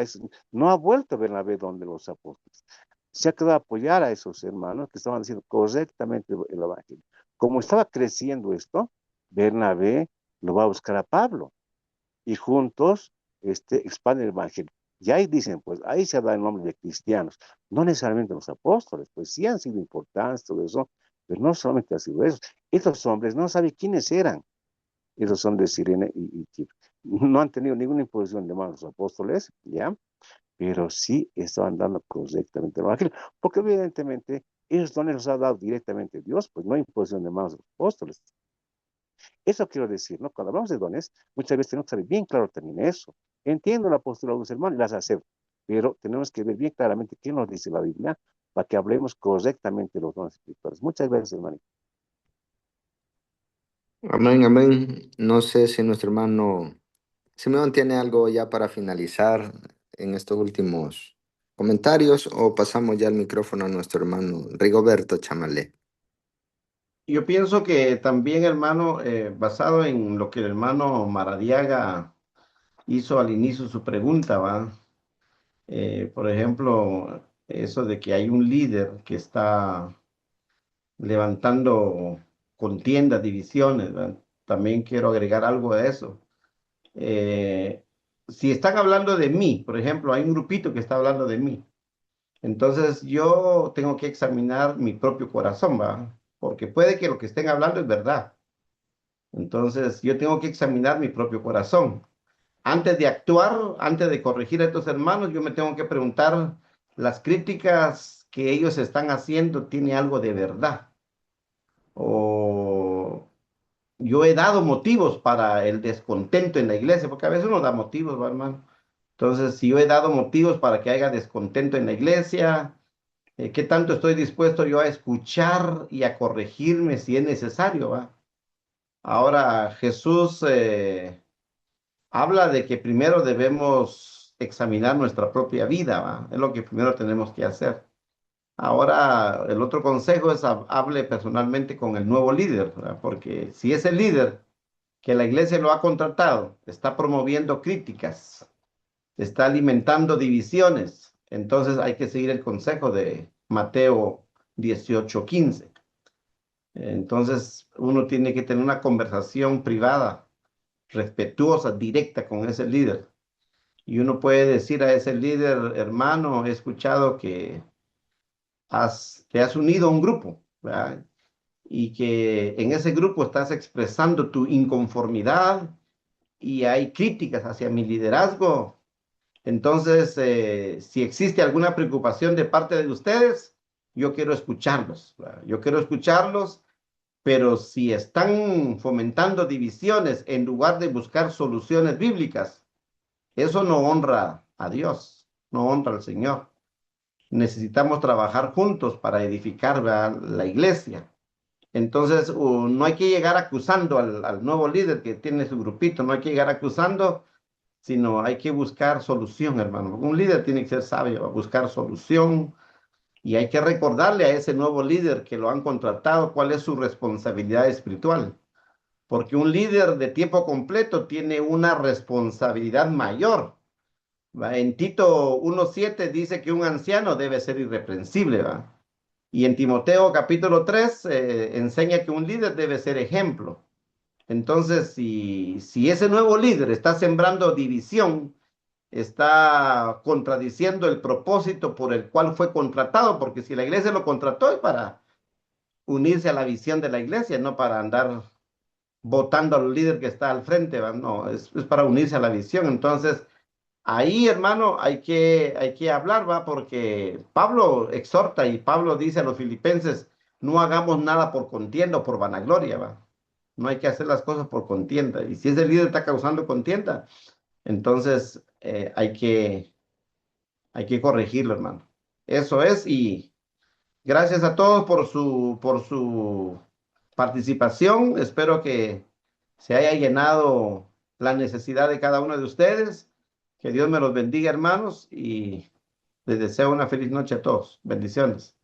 no ha vuelto Bernabé donde los apóstoles, se ha quedado a apoyar a esos hermanos que estaban haciendo correctamente el evangelio. Como estaba creciendo esto, Bernabé lo va a buscar a Pablo y juntos expanden el evangelio. Y ahí dicen, pues ahí se da el nombre de cristianos. No necesariamente los apóstoles, pues sí han sido importantes, todo eso, pero no solamente ha sido eso. Estos hombres no saben quiénes eran, esos hombres de Sirene y Chipre. No han tenido ninguna imposición de manos los apóstoles, ¿ya? Pero sí estaban dando correctamente el evangelio, porque evidentemente esos dones los ha dado directamente Dios, pues no hay imposición de manos de los apóstoles. Eso quiero decir, ¿no? Cuando hablamos de dones, muchas veces tenemos que saber bien claro también eso. Entiendo la postura de los hermanos y las acepto, pero tenemos que ver bien claramente qué nos dice la Biblia para que hablemos correctamente de los dones espirituales. Muchas gracias, hermano. Amén, amén. No sé si nuestro hermano Simeón tiene algo ya para finalizar en estos últimos comentarios o pasamos ya el micrófono a nuestro hermano Rigoberto Chamalé. Yo pienso que también, hermano, basado en lo que el hermano Maradiaga hizo al inicio de su pregunta, ¿va? Por ejemplo, eso de que hay un líder que está levantando contiendas, divisiones, ¿va? También quiero agregar algo de eso. Eh, si están hablando de mí, por ejemplo, hay un grupito que está hablando de mí, entonces yo tengo que examinar mi propio corazón, ¿va? Porque puede que lo que estén hablando es verdad. Entonces yo tengo que examinar mi propio corazón. Antes de actuar, antes de corregir a estos hermanos, yo me tengo que preguntar, ¿las críticas que ellos están haciendo tiene algo de verdad? O yo he dado motivos para el descontento en la iglesia, porque a veces uno da motivos, ¿va, hermano? Entonces, si yo he dado motivos para que haya descontento en la iglesia, ¿qué tanto estoy dispuesto yo a escuchar y a corregirme si es necesario, va? Ahora, Jesús habla de que primero debemos examinar nuestra propia vida, ¿va? Es lo que primero tenemos que hacer. Ahora, el otro consejo es hable personalmente con el nuevo líder, ¿verdad? Porque si ese líder que la iglesia lo ha contratado está promoviendo críticas, está alimentando divisiones, entonces hay que seguir el consejo de Mateo 18:15. Entonces, uno tiene que tener una conversación privada, respetuosa, directa con ese líder. Y uno puede decir a ese líder, hermano, he escuchado que te has unido a un grupo, ¿verdad? Y que en ese grupo estás expresando tu inconformidad y hay críticas hacia mi liderazgo. Entonces, si existe alguna preocupación de parte de ustedes, yo quiero escucharlos, ¿verdad? Yo quiero escucharlos, pero si están fomentando divisiones en lugar de buscar soluciones bíblicas, eso no honra a Dios, no honra al Señor. Necesitamos trabajar juntos para edificar, ¿verdad?, la iglesia. Entonces, no hay que llegar acusando al nuevo líder que tiene su grupito, no hay que llegar acusando, sino hay que buscar solución, hermano. Un líder tiene que ser sabio, buscar solución, y hay que recordarle a ese nuevo líder que lo han contratado cuál es su responsabilidad espiritual. Porque un líder de tiempo completo tiene una responsabilidad mayor. ¿Va? En Tito 1:7 dice que un anciano debe ser irreprensible, ¿va? Y en Timoteo capítulo 3 enseña que un líder debe ser ejemplo. Entonces, si ese nuevo líder está sembrando división, está contradiciendo el propósito por el cual fue contratado, porque si la iglesia lo contrató es para unirse a la visión de la iglesia, no para andar votando al líder que está al frente, ¿va? No, es para unirse a la visión. Entonces, ahí, hermano, hay que hablar, ¿va? Porque Pablo exhorta y Pablo dice a los filipenses, no hagamos nada por contienda o por vanagloria, ¿va? No hay que hacer las cosas por contienda. Y si ese líder está causando contienda, entonces hay que corregirlo, hermano. Eso es, y gracias a todos por su participación. Espero que se haya llenado la necesidad de cada uno de ustedes. Que Dios me los bendiga, hermanos, y les deseo una feliz noche a todos. Bendiciones.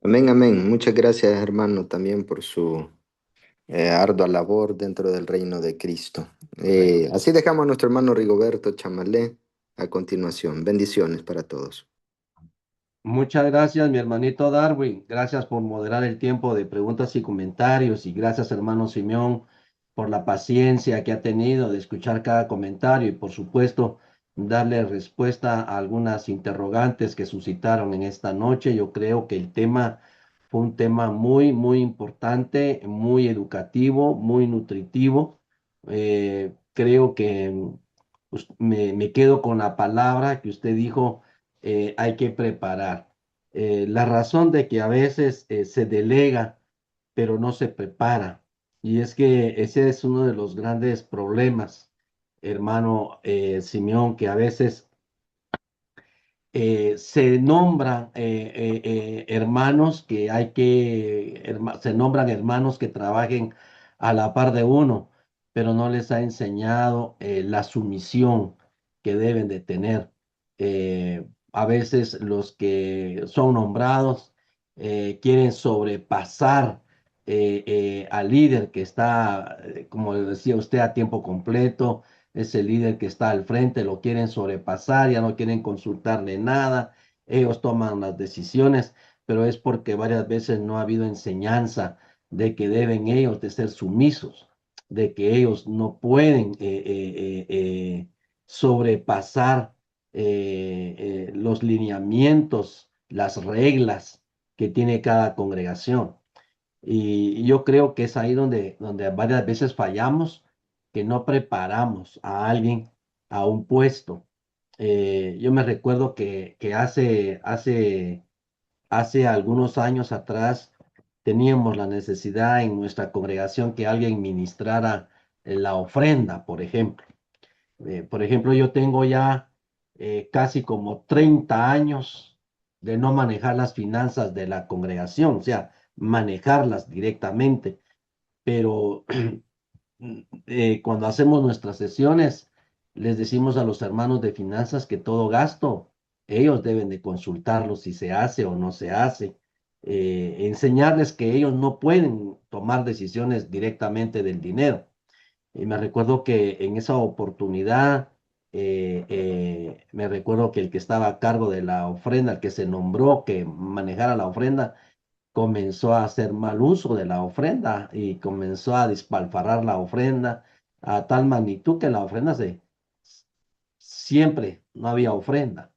Amén, amén. Muchas gracias, hermano, también por su ardua labor dentro del reino de Cristo. Así dejamos a nuestro hermano Rigoberto Chamalé a continuación. Bendiciones para todos. Muchas gracias, mi hermanito Darwin. Gracias por moderar el tiempo de preguntas y comentarios. Y gracias, hermano Simeón, por la paciencia que ha tenido de escuchar cada comentario y por supuesto darle respuesta a algunas interrogantes que suscitaron en esta noche. Yo creo que el tema fue un tema muy, muy importante, muy educativo, muy nutritivo. Creo que me quedo con la palabra que usted dijo, hay que preparar. La razón de que a veces se delega, pero no se prepara. Y es que ese es uno de los grandes problemas, hermano Simeón, que a veces se nombran hermanos que se nombran hermanos que trabajen a la par de uno, pero no les ha enseñado la sumisión que deben de tener. A veces los que son nombrados quieren sobrepasar al líder que está, como decía usted, a tiempo completo. Ese líder que está al frente lo quieren sobrepasar, ya no quieren consultarle nada, ellos toman las decisiones, pero es porque varias veces no ha habido enseñanza de que deben ellos de ser sumisos, de que ellos no pueden sobrepasar los lineamientos, las reglas que tiene cada congregación. Y yo creo que es ahí donde varias veces fallamos, que no preparamos a alguien a un puesto. Yo me recuerdo que hace algunos años atrás teníamos la necesidad en nuestra congregación que alguien ministrara la ofrenda, por ejemplo. Por ejemplo, yo tengo ya casi como 30 años de no manejar las finanzas de la congregación, o sea, manejarlas directamente, pero cuando hacemos nuestras sesiones, les decimos a los hermanos de finanzas que todo gasto, ellos deben de consultarlo si se hace o no se hace. Enseñarles que ellos no pueden tomar decisiones directamente del dinero. Y me recuerdo que en esa oportunidad, me recuerdo que el que estaba a cargo de la ofrenda, el que se nombró que manejara la ofrenda, comenzó a hacer mal uso de la ofrenda y comenzó a despilfarrar la ofrenda a tal magnitud que la ofrenda siempre no había ofrenda.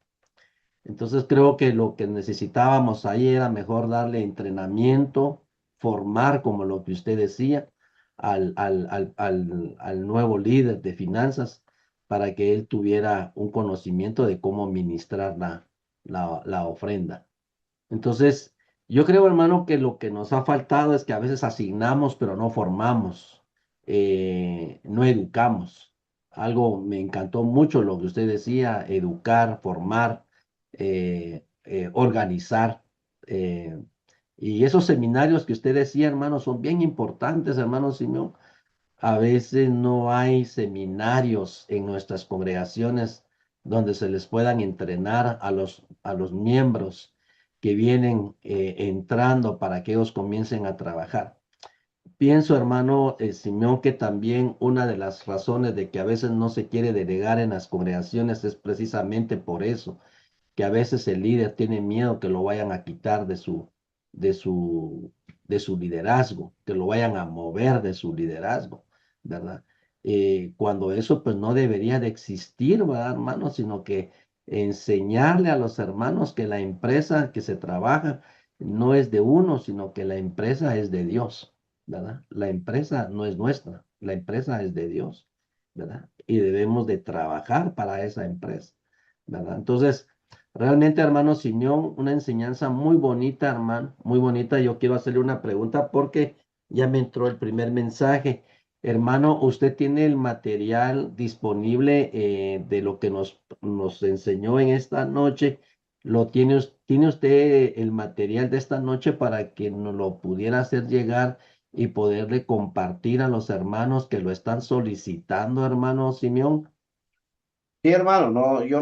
Entonces creo que lo que necesitábamos ahí era mejor darle entrenamiento, formar, como lo que usted decía, al nuevo líder de finanzas para que él tuviera un conocimiento de cómo ministrar la ofrenda. Entonces, yo creo, hermano, que lo que nos ha faltado es que a veces asignamos, pero no formamos, no educamos. Algo me encantó mucho lo que usted decía, educar, formar, organizar. eh, y esos seminarios que usted decía, hermano, son bien importantes, hermano Simeón. A veces no hay seminarios en nuestras congregaciones donde se les puedan entrenar a los miembros que vienen entrando para que ellos comiencen a trabajar. Pienso, hermano Simeón, que también una de las razones de que a veces no se quiere delegar en las congregaciones es precisamente por eso, que a veces el líder tiene miedo que lo vayan a quitar de su, de su liderazgo, que lo vayan a mover de su liderazgo, ¿verdad? Cuando eso pues no debería de existir, ¿verdad, hermano? Sino que enseñarle a los hermanos que la empresa que se trabaja no es de uno, sino que la empresa es de Dios, ¿verdad? La empresa no es nuestra, la empresa es de Dios, ¿verdad? Y debemos de trabajar para esa empresa, ¿verdad? Entonces, realmente, hermano Simeón, una enseñanza muy bonita, hermano, muy bonita. Yo quiero hacerle una pregunta porque ya me entró el primer mensaje. Hermano, ¿usted tiene el material disponible de lo que nos enseñó en esta noche? ¿Tiene usted el material de esta noche para que nos lo pudiera hacer llegar y poderle compartir a los hermanos que lo están solicitando, hermano Simeón? Sí, hermano, no, yo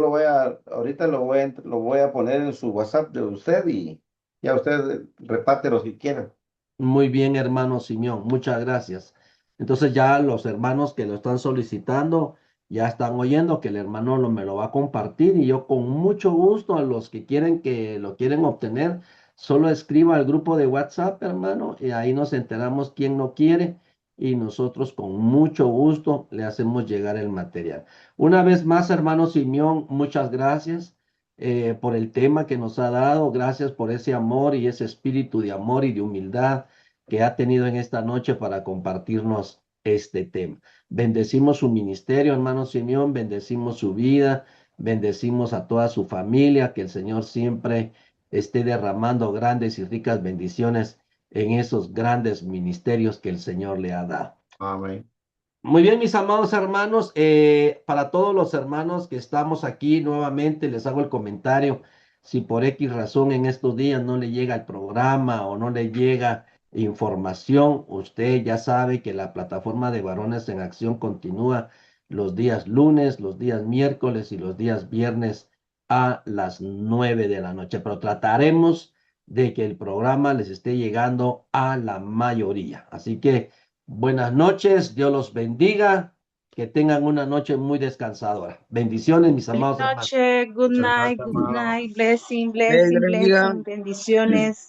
ahorita lo voy a poner en su WhatsApp de usted y ya usted reparte los que quieran. Muy bien, hermano Simeón, muchas gracias. Entonces ya los hermanos que lo están solicitando ya están oyendo que el hermano me lo va a compartir y yo con mucho gusto a los que lo quieren obtener, solo escriba al grupo de WhatsApp, hermano, y ahí nos enteramos quién no quiere y nosotros con mucho gusto le hacemos llegar el material. Una vez más, hermano Simeón, muchas gracias por el tema que nos ha dado. Gracias por ese amor y ese espíritu de amor y de humildad que ha tenido en esta noche para compartirnos este tema. Bendecimos su ministerio, hermano Simeón, bendecimos su vida, bendecimos a toda su familia, que el Señor siempre esté derramando grandes y ricas bendiciones en esos grandes ministerios que el Señor le ha dado. Amén. Muy bien, mis amados hermanos, para todos los hermanos que estamos aquí nuevamente, les hago el comentario. Si por X razón en estos días no le llega el programa o no le llega información, usted ya sabe que la plataforma de Varones en Acción continúa los días lunes, los días miércoles y los días viernes a las 9 de la noche. Pero trataremos de que el programa les esté llegando a la mayoría. Así que buenas noches, Dios los bendiga, que tengan una noche muy descansadora. Bendiciones, mis amados hermanos. Noche, good Muchas night, gracias, good hermano. night, blessing, Dios blessing, bendiga. blessing, bendiciones.